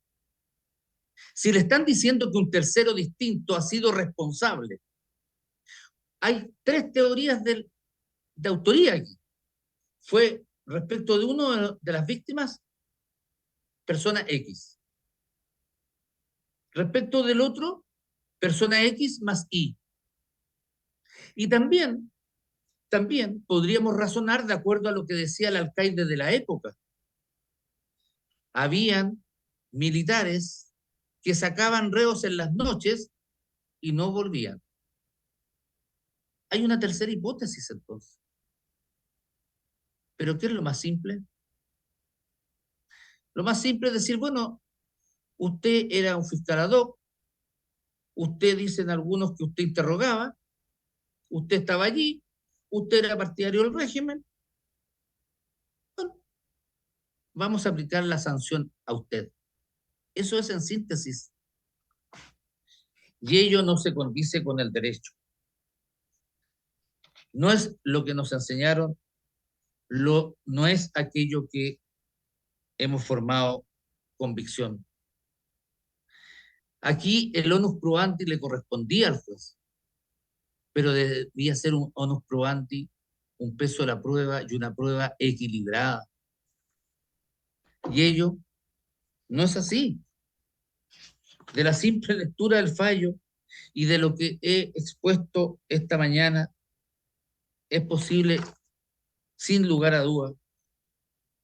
Si le están diciendo que un tercero distinto ha sido responsable, hay tres teorías de autoría aquí. Fue respecto de uno de las víctimas, persona X. Respecto del otro, persona X más Y. Y también podríamos razonar de acuerdo a lo que decía el alcaide de la época. Habían militares que sacaban reos en las noches y no volvían. Hay una tercera hipótesis entonces. ¿Pero qué es lo más simple? Lo más simple es decir, bueno, usted era un fiscal ad hoc, usted dicen algunos que usted interrogaba, usted estaba allí, usted era partidario del régimen, bueno, vamos a aplicar la sanción a usted. Eso es en síntesis. Y ello no se condice con el derecho. No es lo que nos enseñaron, no es aquello que hemos formado convicción. Aquí el onus probandi le correspondía al juez, pero debía ser un onus probandi, un peso de la prueba y una prueba equilibrada. Y ello no es así. De la simple lectura del fallo y de lo que he expuesto esta mañana, es posible, sin lugar a duda,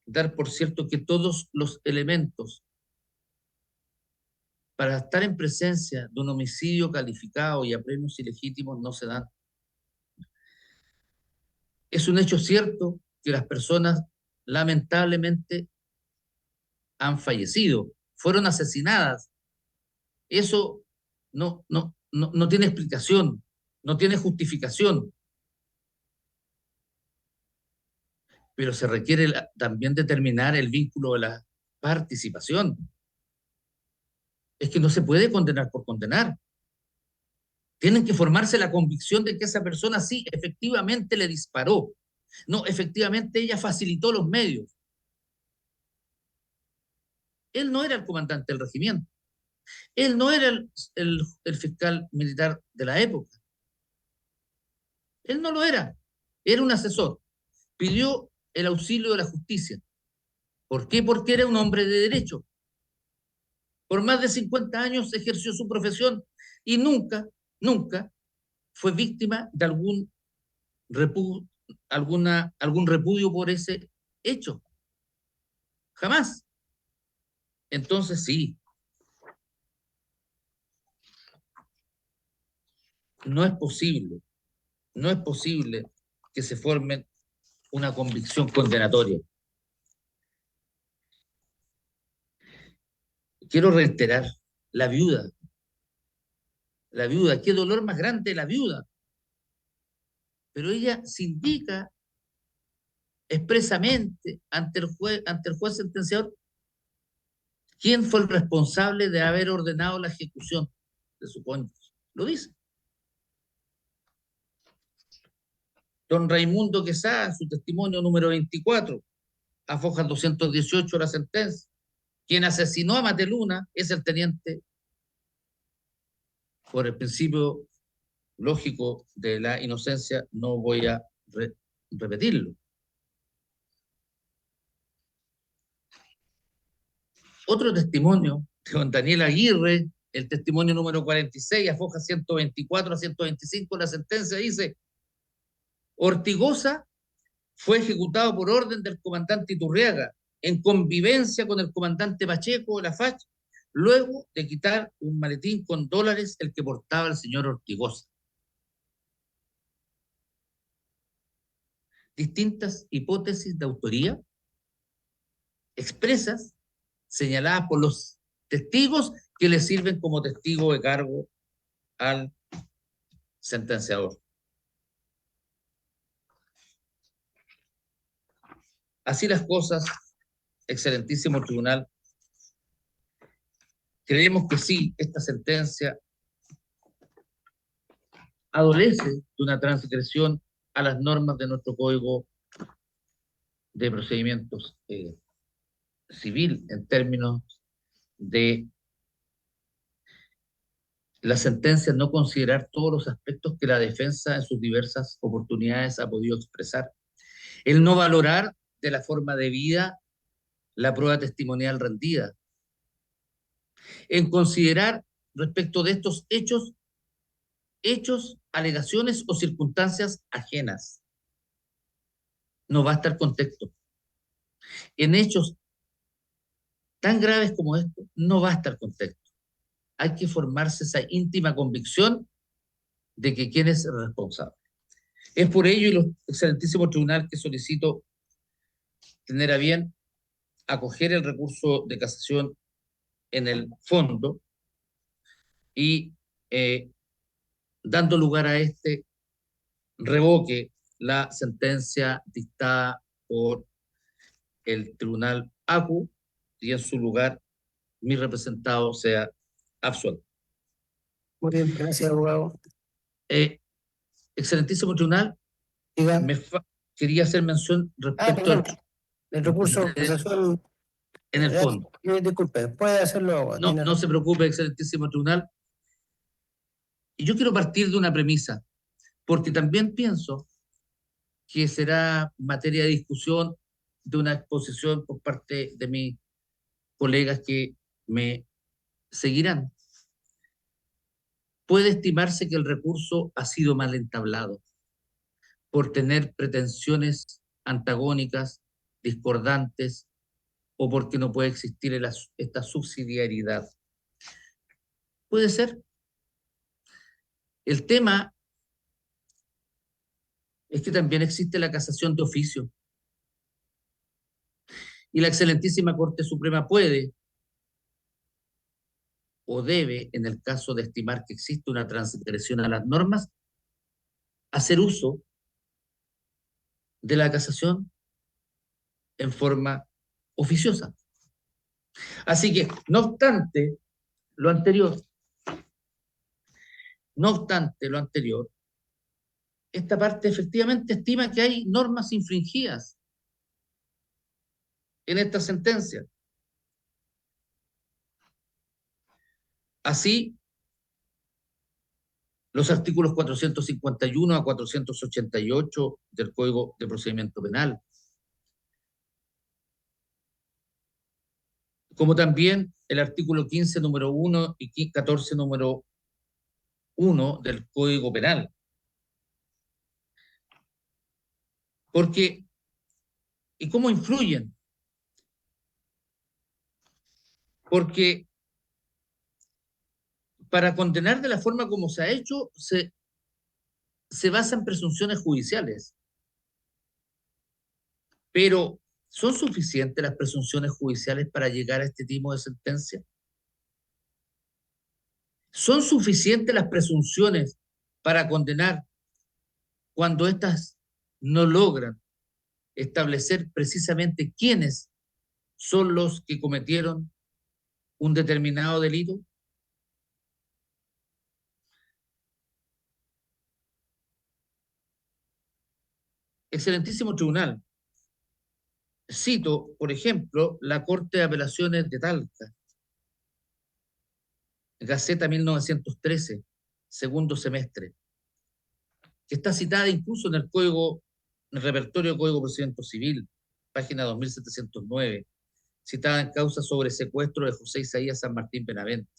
dar por cierto que todos los elementos para estar en presencia de un homicidio calificado y a premios ilegítimos no se dan. Es un hecho cierto que las personas lamentablemente han fallecido, fueron asesinadas. Eso no tiene explicación, no tiene justificación. Pero se requiere también determinar el vínculo de la participación. Es que no se puede condenar por condenar. Tienen que formarse la convicción de que esa persona sí, efectivamente le disparó. No, efectivamente ella facilitó los medios. Él no era el comandante del regimiento. Él no era el fiscal militar de la época. Él no lo era. Era un asesor. Pidió el auxilio de la justicia. ¿Por qué? Porque era un hombre de derecho. Por más de 50 años ejerció su profesión y nunca fue víctima de algún repudio por ese hecho. Jamás. Entonces sí, no es posible que se forme una convicción condenatoria. Quiero reiterar, la viuda, qué dolor más grande la viuda. pero ella se indica expresamente ante el juez sentenciador quién fue el responsable de haber ordenado la ejecución de su cónyuge. Lo dice. Don Raimundo Quesada, su testimonio número 24, a fojas 218 la sentencia. Quien asesinó a Mateluna es el teniente, por el principio lógico de la inocencia, no voy a repetirlo. Otro testimonio de don Daniel Aguirre, el testimonio número 46, a fojas 124 a 125, la sentencia dice: Ortigosa fue ejecutado por orden del comandante Iturriaga, en convivencia con el comandante Pacheco de la FACH, luego de quitar un maletín con dólares el que portaba el señor Ortigosa. Distintas hipótesis de autoría expresas, señaladas por los testigos que le sirven como testigo de cargo al sentenciador. Así las cosas, excelentísimo tribunal, creemos que sí, esta sentencia adolece de una transgresión a las normas de nuestro Código de Procedimientos Civil en términos de la sentencia no considerar todos los aspectos que la defensa en sus diversas oportunidades ha podido expresar, el no valorar de la forma debida la prueba testimonial rendida, en considerar respecto de estos hechos, alegaciones o circunstancias ajenas. No basta el contexto. En hechos tan graves como estos, no basta el contexto. Hay que formarse esa íntima convicción de que quién es el responsable. Es por ello, y los excelentísimos tribunal, que solicito tener a bien acoger el recurso de casación en el fondo y dando lugar a este, revoque la sentencia dictada por el tribunal ACU y en su lugar mi representado sea absuelto. Muy bien, gracias, abogado. Excelentísimo tribunal, Diga. quería hacer mención respecto perdón. El recurso de casación en el fondo. Disculpe, puede hacerlo. No se preocupe, excelentísimo tribunal. Y yo quiero partir de una premisa, porque también pienso que será materia de discusión de una exposición por parte de mis colegas que me seguirán. Puede estimarse que el recurso ha sido mal entablado por tener pretensiones antagónicas, discordantes, o porque no puede existir esta subsidiariedad. Puede ser. El tema es que también existe la casación de oficio. Y la excelentísima Corte Suprema puede o debe, en el caso de estimar que existe una transgresión a las normas, hacer uso de la casación en forma oficiosa. Así que, no obstante lo anterior, esta parte efectivamente estima que hay normas infringidas en esta sentencia. Así, los artículos 451 a 488 del Código de Procedimiento Penal, como también el artículo 15, número 1 y 14, número 1 del Código Penal. Porque, ¿y cómo influyen? Porque para condenar de la forma como se ha hecho, se basa en presunciones judiciales. Pero, ¿son suficientes las presunciones judiciales para llegar a este tipo de sentencia? ¿Son suficientes las presunciones para condenar cuando éstas no logran establecer precisamente quiénes son los que cometieron un determinado delito? Excelentísimo tribunal, cito, por ejemplo, la Corte de Apelaciones de Talca, Gaceta 1913, segundo semestre, que está citada incluso en el Código, en el repertorio del Código de Procedimiento Civil, página 2709, citada en causa sobre secuestro de José Isaías San Martín Benavente,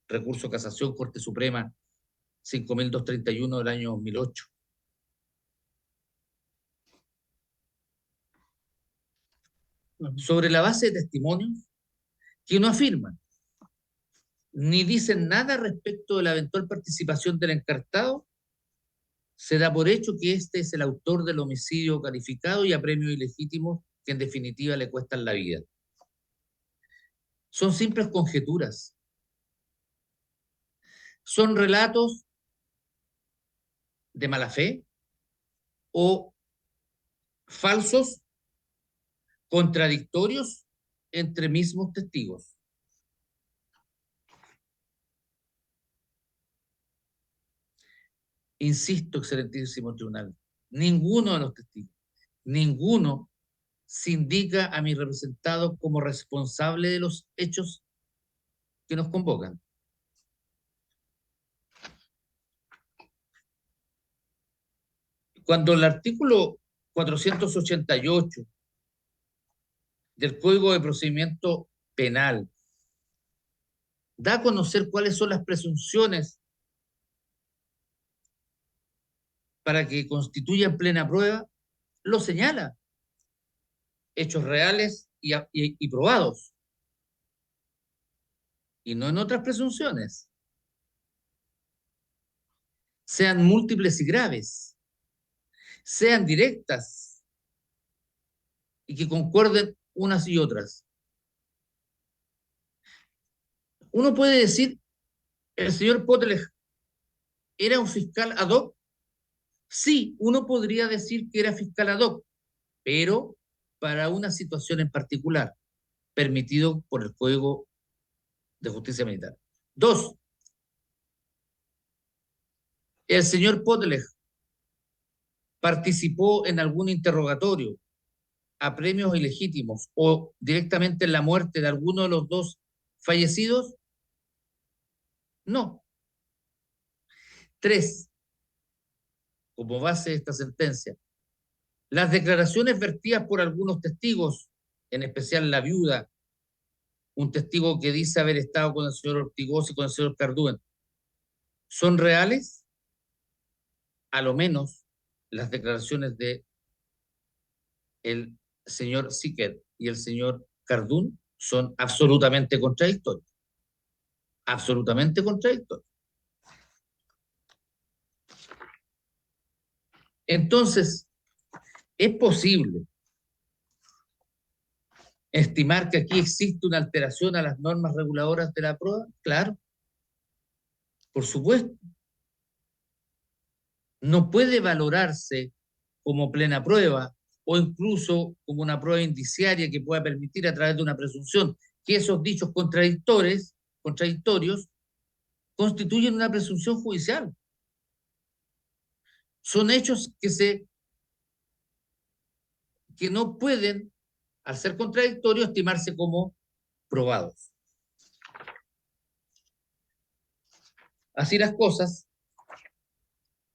recurso casación, Corte Suprema 5231 del año 2008. Sobre la base de testimonios que no afirman ni dicen nada respecto de la eventual participación del encartado, se da por hecho que este es el autor del homicidio calificado y apremios ilegítimos que en definitiva le cuestan la vida. Son simples conjeturas. Son relatos de mala fe o falsos, contradictorios entre mismos testigos. Insisto, excelentísimo tribunal, ninguno de los testigos, ninguno se indica a mi representado como responsable de los hechos que nos convocan. Cuando el artículo 488 del Código de Procedimiento Penal da a conocer cuáles son las presunciones para que constituyan plena prueba, lo señala. Hechos reales y probados. Y no en otras presunciones. Sean múltiples y graves. Sean directas. Y que concuerden unas y otras. Uno puede decir, ¿el señor Potelej era un fiscal ad hoc? Sí, uno podría decir que era fiscal ad hoc, pero para una situación en particular, permitido por el Código de Justicia Militar. 2. El señor Potelej participó en algún interrogatorio, apremios ilegítimos o directamente en la muerte de alguno de los dos fallecidos. No. 3. Como base de esta sentencia, las declaraciones vertidas por algunos testigos, en especial la viuda, un testigo que dice haber estado con el señor Ortigoz y con el señor Cardúen, ¿son reales? A lo menos las declaraciones de el señor Siquet y el señor Cardún son absolutamente contradictorias. Absolutamente contradictorias. Entonces, ¿es posible estimar que aquí existe una alteración a las normas reguladoras de la prueba? Claro, por supuesto. No puede valorarse como plena prueba o incluso como una prueba indiciaria que pueda permitir a través de una presunción que esos dichos contradictorios constituyen una presunción judicial. Son hechos que no pueden, al ser contradictorios, estimarse como probados. Así las cosas,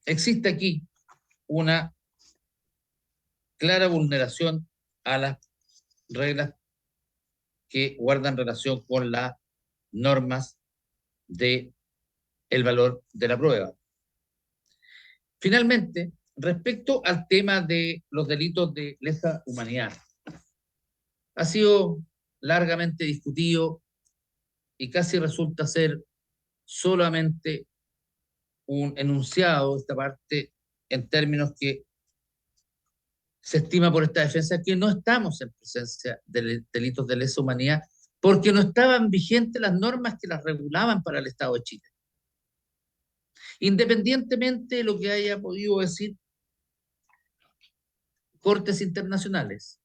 existe aquí una clara vulneración a las reglas que guardan relación con las normas del valor de la prueba. Finalmente, respecto al tema de los delitos de lesa humanidad, ha sido largamente discutido y casi resulta ser solamente un enunciado, esta parte, en términos que se estima por esta defensa que no estamos en presencia de delitos de lesa humanidad porque no estaban vigentes las normas que las regulaban para el Estado de Chile. Independientemente de lo que haya podido decir cortes internacionales.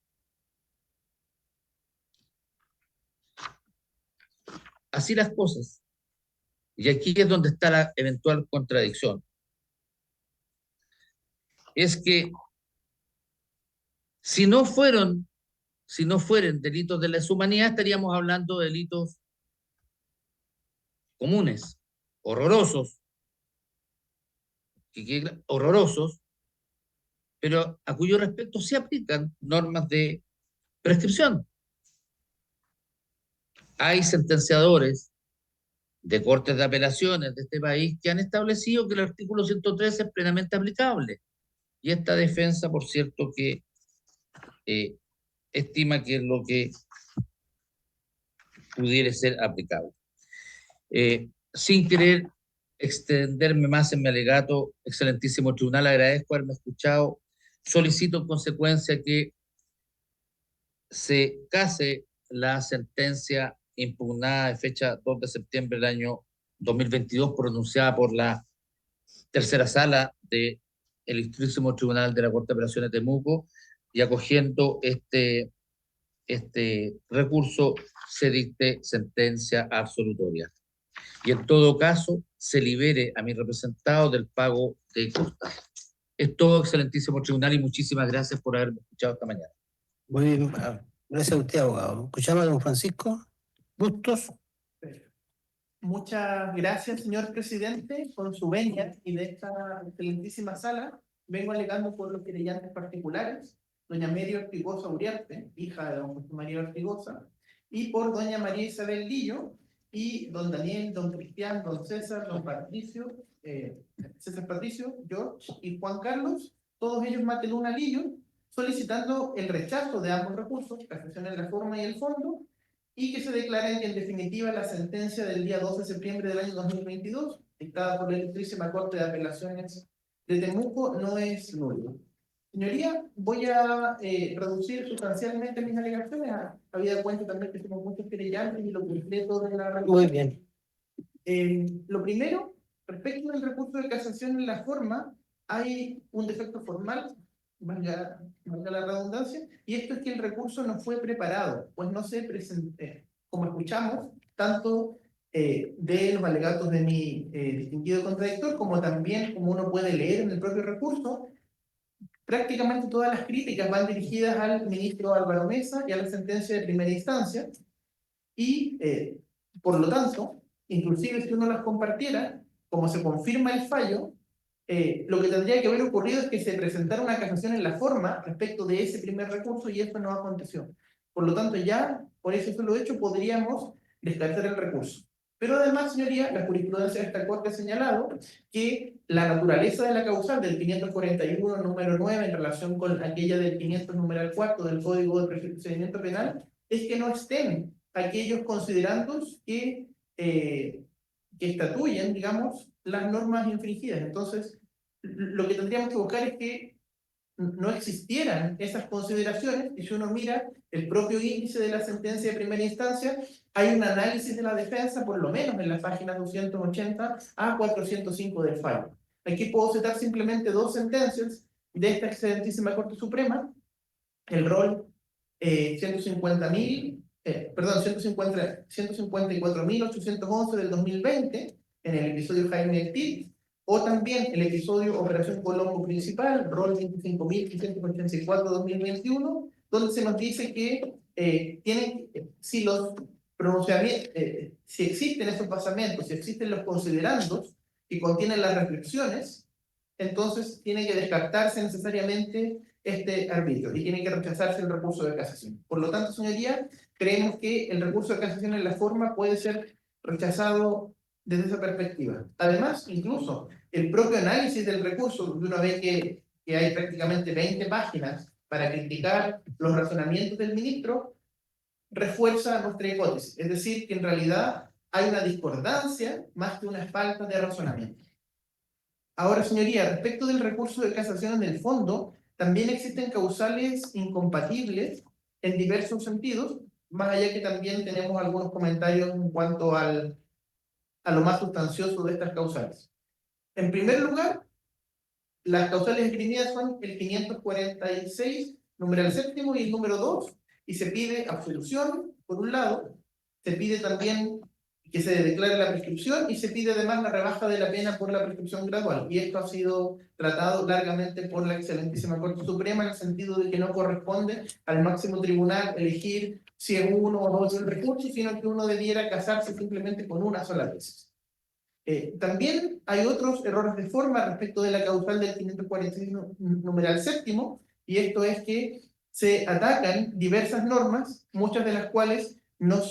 Así las cosas. Y aquí es donde está la eventual contradicción. Es que si no fueran delitos de lesa humanidad, estaríamos hablando de delitos comunes, horrorosos, horrorosos, pero a cuyo respecto se aplican normas de prescripción. Hay sentenciadores de cortes de apelaciones de este país que han establecido que el artículo 113 es plenamente aplicable. Y esta defensa, por cierto, que estima que es lo que pudiera ser aplicable. Sin querer extenderme más en mi alegato, excelentísimo tribunal, agradezco haberme escuchado. Solicito en consecuencia que se case la sentencia impugnada de fecha 2 de septiembre del año 2022 pronunciada por la tercera sala del Ilustrísimo Tribunal de la Corte de Apelaciones de Temuco, y acogiendo este recurso se dicte sentencia absolutoria. Y en todo caso se libere a mi representado del pago de costas. Es todo, excelentísimo tribunal, y muchísimas gracias por haberme escuchado esta mañana. Muy bien, gracias a usted, abogado. Escuchamos a don Francisco Bustos. Muchas gracias, señor presidente, por su venia y de esta excelentísima sala. Vengo alegando por los querellantes particulares, doña Mary Ortigosa Uriarte, hija de don José María Ortigosa, y por doña María Isabel Lillo, y don Daniel, don Cristian, don César, don Patricio, César Patricio, George y Juan Carlos, todos ellos Mateluna Lillo, solicitando el rechazo de ambos recursos, casación en la forma y el fondo, y que se declare que en definitiva la sentencia del día 12 de septiembre del año 2022, dictada por la Ilustrísima Corte de Apelaciones de Temuco, no es nula. Señoría, voy a reducir sustancialmente mis alegaciones, habida cuenta también que tenemos muchos querellantes y lo completo de la resolución. Muy bien. Lo primero, respecto del recurso de casación en la forma, hay un defecto formal, valga la redundancia, y esto es que el recurso no fue preparado, pues no se presentó, como escuchamos, tanto de los alegatos de mi distinguido contradictor, como también, como uno puede leer en el propio recurso, prácticamente todas las críticas van dirigidas al ministro Álvaro Mesa y a la sentencia de primera instancia, y por lo tanto, inclusive si uno las compartiera, como se confirma el fallo, lo que tendría que haber ocurrido es que se presentara una casación en la forma respecto de ese primer recurso, y esto no aconteció. Por lo tanto, ya por eso solo hecho podríamos descartar el recurso. Pero además, señoría, la jurisprudencia de esta Corte ha señalado que la naturaleza de la causal del 541 número 9 en relación con aquella del 500 numeral 4 del Código de Procedimiento Penal es que no estén aquellos considerandos que estatuyen, digamos, las normas infringidas. Entonces, lo que tendríamos que buscar es que no existieran esas consideraciones, y si uno mira el propio índice de la sentencia de primera instancia, hay un análisis de la defensa, por lo menos en la página 280 a 405 del fallo. Aquí puedo citar simplemente dos sentencias de esta excelentísima Corte Suprema, el rol 154.811 del 2020, en el episodio Jaime Ortiz, o también el episodio Operación Colombo Principal, rol 25.584-2021, donde se nos dice que si los pronunciamientos, si existen esos basamentos, si existen los considerandos que contienen las reflexiones, entonces tiene que descartarse necesariamente este arbitrio y tiene que rechazarse el recurso de casación. Por lo tanto, señoría, creemos que el recurso de casación en la forma puede ser rechazado desde esa perspectiva. Además, incluso el propio análisis del recurso, donde uno ve que hay prácticamente 20 páginas para criticar los razonamientos del ministro, refuerza nuestra hipótesis. Es decir, que en realidad hay una discordancia más que una falta de razonamiento. Ahora, señoría, respecto del recurso de casación en el fondo, también existen causales incompatibles en diversos sentidos, más allá que también tenemos algunos comentarios en cuanto a lo más sustancioso de estas causales. En primer lugar, Las causales esgrimidas son el 546, numeral séptimo, y el número 2, y se pide absolución, por un lado, se pide también que se declare la prescripción, y se pide además la rebaja de la pena por la prescripción gradual, y esto ha sido tratado largamente por la excelentísima Corte Suprema, en el sentido de que no corresponde al máximo tribunal elegir si es uno o dos el recurso, sino que uno debiera casarse simplemente con una sola tesis. También hay otros errores de forma respecto de la causal del 546 numeral séptimo, y esto es que se atacan diversas normas, muchas de las cuales no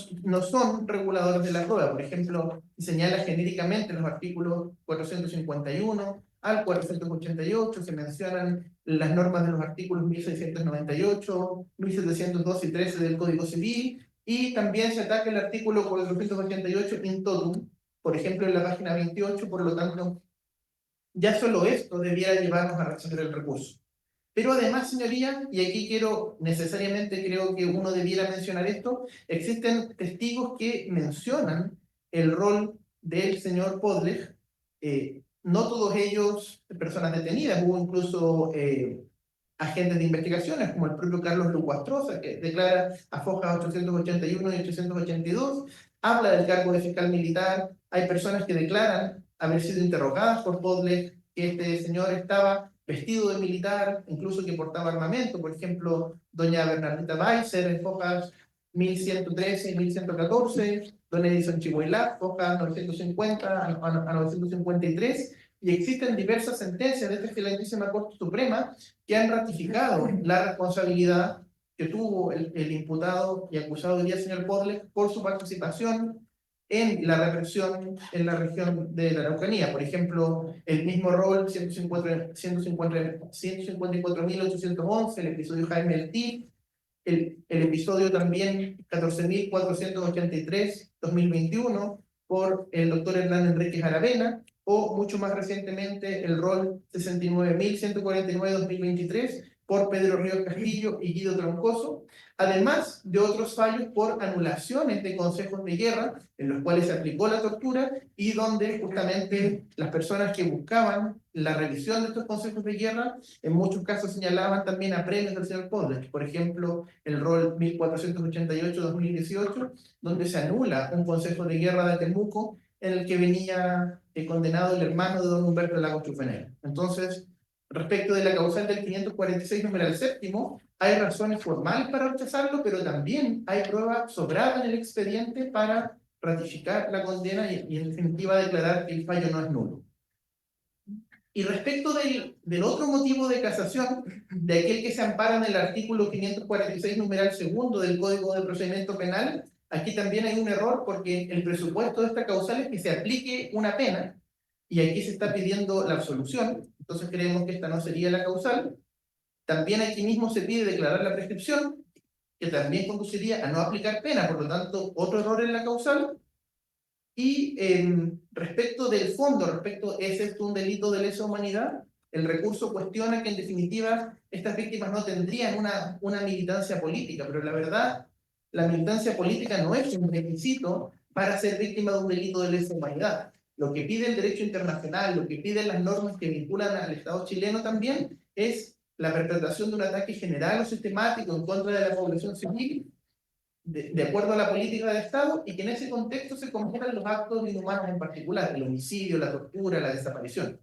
son reguladores de la prueba. Por ejemplo, señala genéricamente los artículos 451 al 488, se mencionan las normas de los artículos 1698, 1702 y 13 del Código Civil, y también se ataca el artículo 488 in totum, por ejemplo, en la página 28, por lo tanto, ya solo esto debiera llevarnos a resolver el recurso. Pero además, señoría, y aquí necesariamente creo que uno debiera mencionar esto, existen testigos que mencionan el rol del señor Podlej, no todos ellos personas detenidas, hubo incluso agentes de investigaciones, como el propio Carlos Luguastroza, que declara a Fojas 881 y 882, habla del cargo de fiscal militar, hay personas que declaran haber sido interrogadas por Podlej, que este señor estaba vestido de militar, incluso que portaba armamento, por ejemplo, doña Bernardita Weiser en Fojas 1113 y 1114, don Edison Chihuahua, Fojas 950 a 953, y existen diversas sentencias de esta excelentísima Corte Suprema que han ratificado la responsabilidad que tuvo el imputado y acusado hoy día, señor Podlej, por su participación en la represión en la región de la Araucanía. Por ejemplo, el mismo rol 154.811, el episodio Jaime El Tif, el episodio también 14.483, 2021, por el doctor Hernán Enríquez Aravena, o mucho más recientemente el rol 69.149, 2023, por Pedro Ríos Castillo y Guido Troncoso, además de otros fallos por anulaciones de consejos de guerra, en los cuales se aplicó la tortura y donde justamente las personas que buscaban la revisión de estos consejos de guerra, en muchos casos señalaban también a premios del señor Podlej, por ejemplo, el rol 1488-2018, donde se anula un consejo de guerra de Temuco en el que venía condenado el hermano de don Humberto Lagos Chufenero. Entonces, respecto de la causal del 546 numeral séptimo, hay razones formales para rechazarlo, pero también hay prueba sobrada en el expediente para ratificar la condena y en definitiva declarar que el fallo no es nulo. Y respecto del otro motivo de casación, de aquel que se ampara en el artículo 546 numeral segundo del Código de Procedimiento Penal, aquí también hay un error porque el presupuesto de esta causal es que se aplique una pena y aquí se está pidiendo la absolución, entonces creemos que esta no sería la causal. También aquí mismo se pide declarar la prescripción, que también conduciría a no aplicar pena, por lo tanto, otro error en la causal. Y respecto del fondo, ¿es esto un delito de lesa humanidad? El recurso cuestiona que en definitiva estas víctimas no tendrían una militancia política, pero la verdad, la militancia política no es un requisito para ser víctima de un delito de lesa humanidad. Lo que pide el derecho internacional, lo que piden las normas que vinculan al Estado chileno también, es la perpetración de un ataque general o sistemático en contra de la población civil, de acuerdo a la política de Estado, y que en ese contexto se cometan los actos inhumanos en particular, el homicidio, la tortura, la desaparición.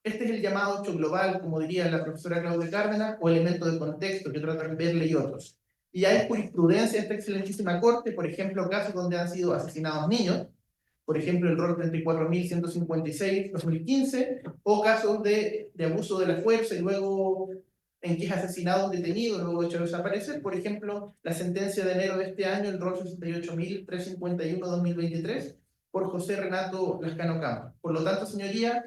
Este es el llamado hecho global, como diría la profesora Claudia Cárdenas, o elemento de contexto que tratan Berle y otros. Y hay jurisprudencia de esta excelentísima Corte, por ejemplo, casos donde han sido asesinados niños, por ejemplo, el rol 34.156, 2015, o casos de abuso de la fuerza y luego en que es asesinado un detenido, luego hecho desaparecer, por ejemplo, la sentencia de enero de este año, el rol 68.351-2023, por José Renato Lascano Campos. Por lo tanto, señoría,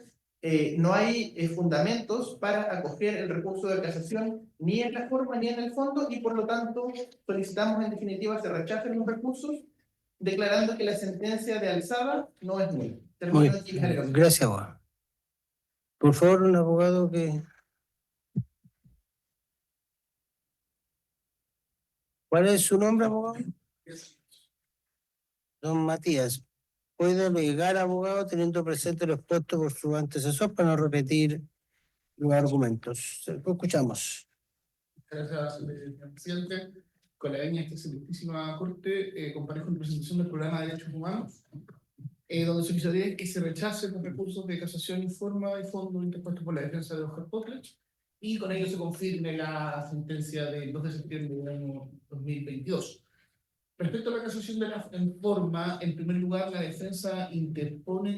no hay fundamentos para acoger el recurso de casación ni en la forma ni en el fondo, y por lo tanto solicitamos en definitiva se rechacen los recursos, declarando que la sentencia de alzada no es nula. Termino aquí. Gracias, abogado. Por favor, un abogado que... ¿Cuál es su nombre, abogado? Don Matías. ¿Puede alegar, abogado, teniendo presente lo expuesto por su antecesor para no repetir los argumentos. Lo escuchamos. Gracias, señor presidente. Con la venia de esta excelentísima Corte, comparezco en presentación del Programa de Derechos Humanos, donde solicitaría que se rechacen los recursos de casación en forma y fondo interpuestos por la defensa de Oscar Potlatch, y con ello se confirme la sentencia del 2 de septiembre del año 2022. Respecto a la casación en forma, en primer lugar, la defensa interpone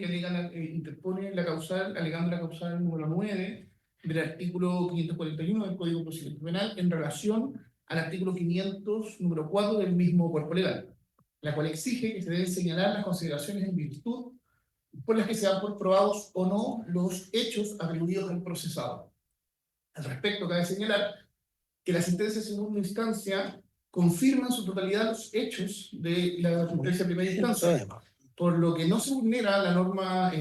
la causal, alegando la causal número 9 del artículo 541 del Código Procedimiento Penal en relación al artículo 500, número 4 del mismo cuerpo legal, la cual exige que se deben señalar las consideraciones en virtud por las que sean probados o no los hechos atribuidos al procesado. Al respecto, cabe señalar que la sentencia de segunda instancia confirma en su totalidad los hechos de la sentencia de primera instancia, por lo que no se vulnera la norma,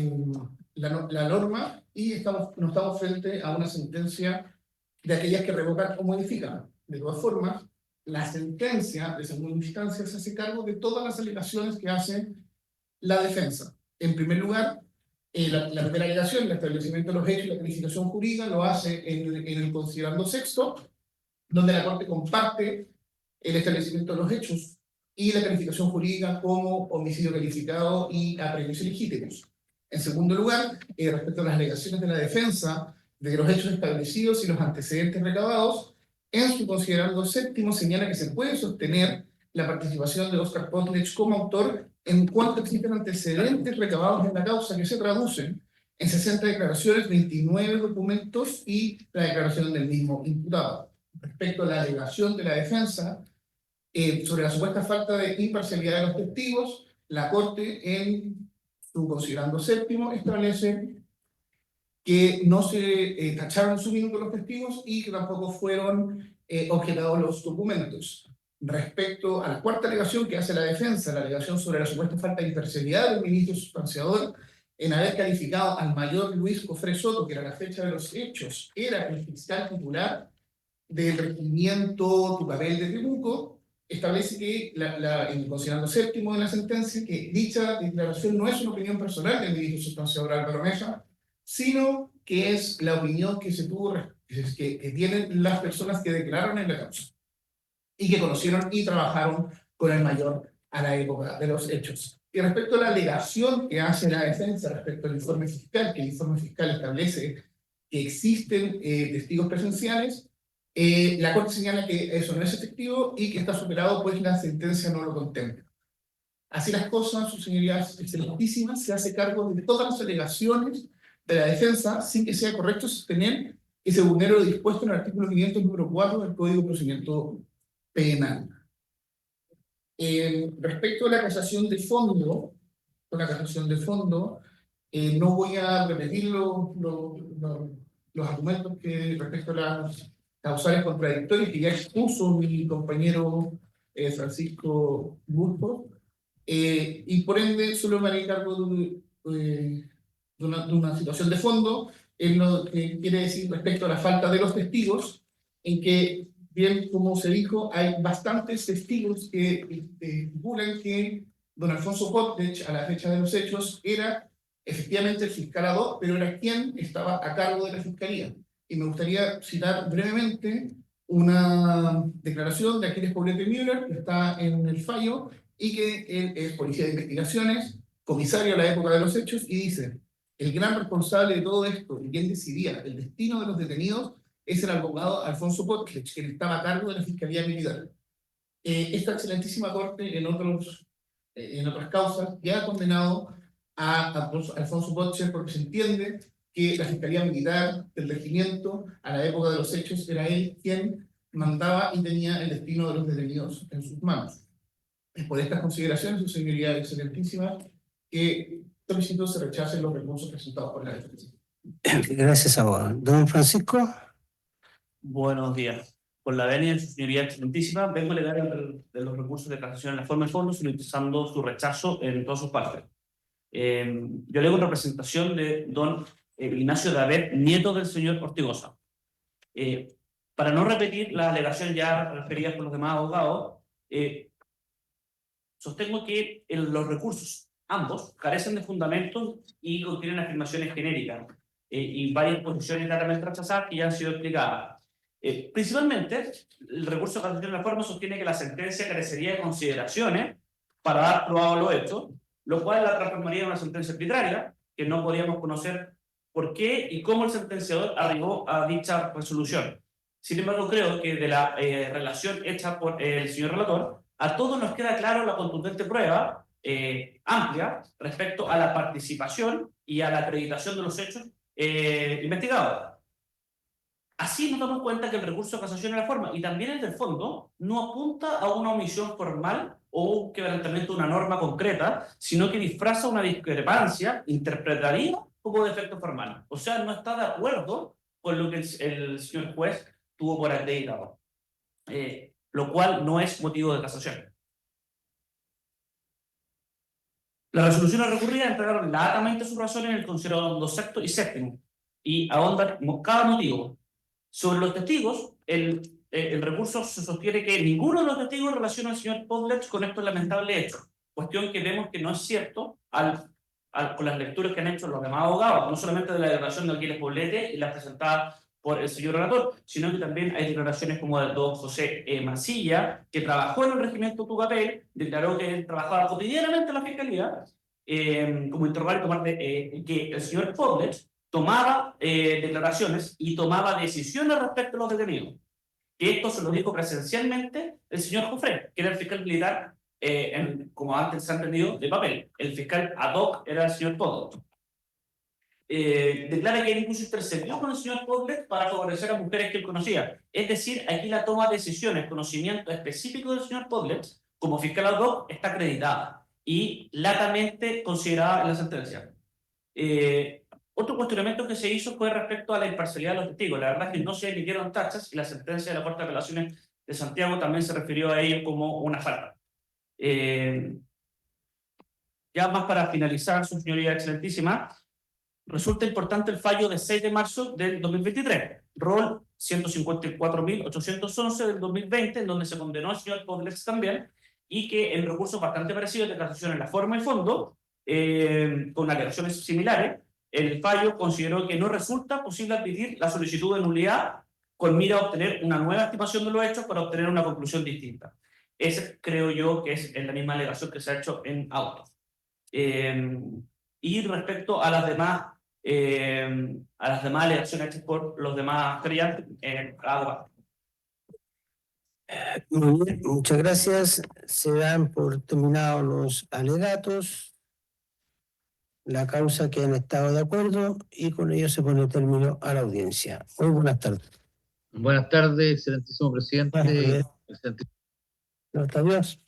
la norma y no estamos frente a una sentencia de aquellas que revocan o modifican. De todas formas, la sentencia de segunda instancia se hace cargo de todas las alegaciones que hace la defensa. En primer lugar, la primera alegación, el establecimiento de los hechos y la calificación jurídica, lo hace en el considerando sexto, donde la Corte comparte el establecimiento de los hechos y la calificación jurídica como homicidio calificado y apremios ilegítimos. En segundo lugar, respecto a las alegaciones de la defensa de los hechos establecidos y los antecedentes recabados, en su considerando séptimo señala que se puede sostener la participación de Oscar Potlatch como autor en cuanto existen antecedentes recabados en la causa que se traducen en 60 declaraciones, 29 documentos y la declaración del mismo imputado. Respecto a la alegación de la defensa sobre la supuesta falta de imparcialidad de los testigos, la Corte, en su considerando séptimo, establece que no se tacharon en su minuto los testigos y que tampoco fueron objetados los documentos. Respecto a la cuarta alegación que hace la defensa, la alegación sobre la supuesta falta de imparcialidad del ministro sustanciador en haber calificado al mayor Luis Cofré Soto, que era la fecha de los hechos, era el fiscal titular del regimiento Tucapel de Temuco, establece que, en considerando séptimo de la sentencia, que dicha declaración no es una opinión personal del ministro sustanciador Álvaro Mesa, sino que es la opinión que se tuvo, que tienen las personas que declararon en la causa y que conocieron y trabajaron con el mayor a la época de los hechos. Y respecto a la alegación que hace la defensa respecto al informe fiscal, que el informe fiscal establece que existen testigos presenciales, la Corte señala que eso no es efectivo y que está superado, pues la sentencia no lo contempla. Así las cosas, sus señorías excelentísimas, se hace cargo de todas las alegaciones de la defensa sin que sea correcto sostener que se vulnera lo dispuesto en el artículo 500, número 4 del Código de Procedimiento Penal. Respecto a la casación de fondo, no voy a repetir los argumentos que respecto a las causales contradictorias que ya expuso mi compañero Francisco Burgos, y por ende solo me haré cargo de una situación de fondo, en lo que quiere decir respecto a la falta de los testigos, en que, bien como se dijo, hay bastantes testigos que estipulan que don Alfonso Potlatch, a la fecha de los hechos, era efectivamente el fiscal ad hoc, pero era quien estaba a cargo de la fiscalía. Y me gustaría citar brevemente una declaración de Aquiles Poblete Müller, que está en el fallo, y que él es policía de investigaciones, comisario a la época de los hechos, y dice: el gran responsable de todo esto y quien decidía el destino de los detenidos es el abogado Alfonso Potlatch, quien estaba a cargo de la Fiscalía Militar. Esta excelentísima Corte, en otras causas, ya ha condenado a Alfonso Potlatch porque se entiende que la Fiscalía Militar del regimiento, a la época de los hechos, era él quien mandaba y tenía el destino de los detenidos en sus manos. Es por estas consideraciones, su señoría excelentísima, que solicito se rechacen los recursos presentados por la defensa. Gracias, abogado. Don Francisco. Buenos días. Por la venia de su señoría excelentísima, vengo a alegar de los recursos de casación en la forma y fondo, solicitando su rechazo en todas sus partes. Yo alego en representación de don Ignacio David, nieto del señor Ortigosa. Para no repetir las alegaciones ya referidas por los demás abogados, sostengo que los recursos, ambos, carecen de fundamentos y contienen afirmaciones genéricas. y varias posiciones claramente rechazadas que ya han sido explicadas. Principalmente, el recurso de casación en la forma sostiene que la sentencia carecería de consideraciones para dar probado lo hecho, lo cual la transformaría en una sentencia arbitraria, que no podríamos conocer por qué y cómo el sentenciador arribó a dicha resolución. Sin embargo, creo que de la relación hecha por el señor relator, a todos nos queda claro la contundente prueba amplia respecto a la participación y a la acreditación de los hechos investigados. Así nos damos cuenta que el recurso de casación en la forma y también el del fondo no apunta a una omisión formal o un quebrantamiento de una norma concreta, sino que disfraza una discrepancia interpretativa como defecto formal. O sea, no está de acuerdo con lo que el señor juez tuvo por acreditado, lo cual no es motivo de casación. Las resoluciones recurridas entregaron latamente sus razones en el considerado sexto y séptimo y ahondan cada motivo. Sobre los testigos, el recurso se sostiene que ninguno de los testigos relaciona al señor Podlech con estos lamentables hechos, cuestión que vemos que no es cierto con las lecturas que han hecho los demás abogados, no solamente de la declaración de Aquiles Poblete y la presentada por el señor relator, sino que también hay declaraciones como el don José Mancilla, que trabajó en el regimiento Tucapel, declaró que él trabajaba cotidianamente en la fiscalía, como interrogar y tomar que el señor Podlech tomaba declaraciones y tomaba decisiones respecto a los detenidos. Que esto se lo dijo presencialmente el señor Jofré, que era el fiscal militar, como antes se ha entendido, de papel. El fiscal ad hoc era el señor Podlech. Declara que él incluso intercedió con el señor Podlech para favorecer a mujeres que él conocía. Es decir, aquí la toma de decisiones, conocimiento específico del señor Podlech, como fiscal ad hoc, está acreditada y latamente considerada en la sentencia. Otro cuestionamiento que se hizo fue respecto a la imparcialidad de los testigos. La verdad es que no se emitieron tachas y la sentencia de la Corte de Apelaciones de Santiago también se refirió a ello como una falta. Ya más para finalizar, su señoría excelentísima, resulta importante el fallo de 6 de marzo del 2023, rol 154.811 del 2020, en donde se condenó al señor Podlech también, y que en recursos bastante parecidos de casación en la forma y fondo, con alegaciones similares, el fallo consideró que no resulta posible admitir la solicitud de nulidad con mira a obtener una nueva estimación de los hechos para obtener una conclusión distinta. Esa creo yo que es la misma alegación que se ha hecho en autos. Y respecto a las demás alegaciones hechas por los demás creyentes, Muy bien, muchas gracias. Se dan por terminados los alegatos, la causa que han estado de acuerdo y con ello se pone término a la audiencia. Muy buenas tardes. Buenas tardes, excelentísimo presidente. Adiós.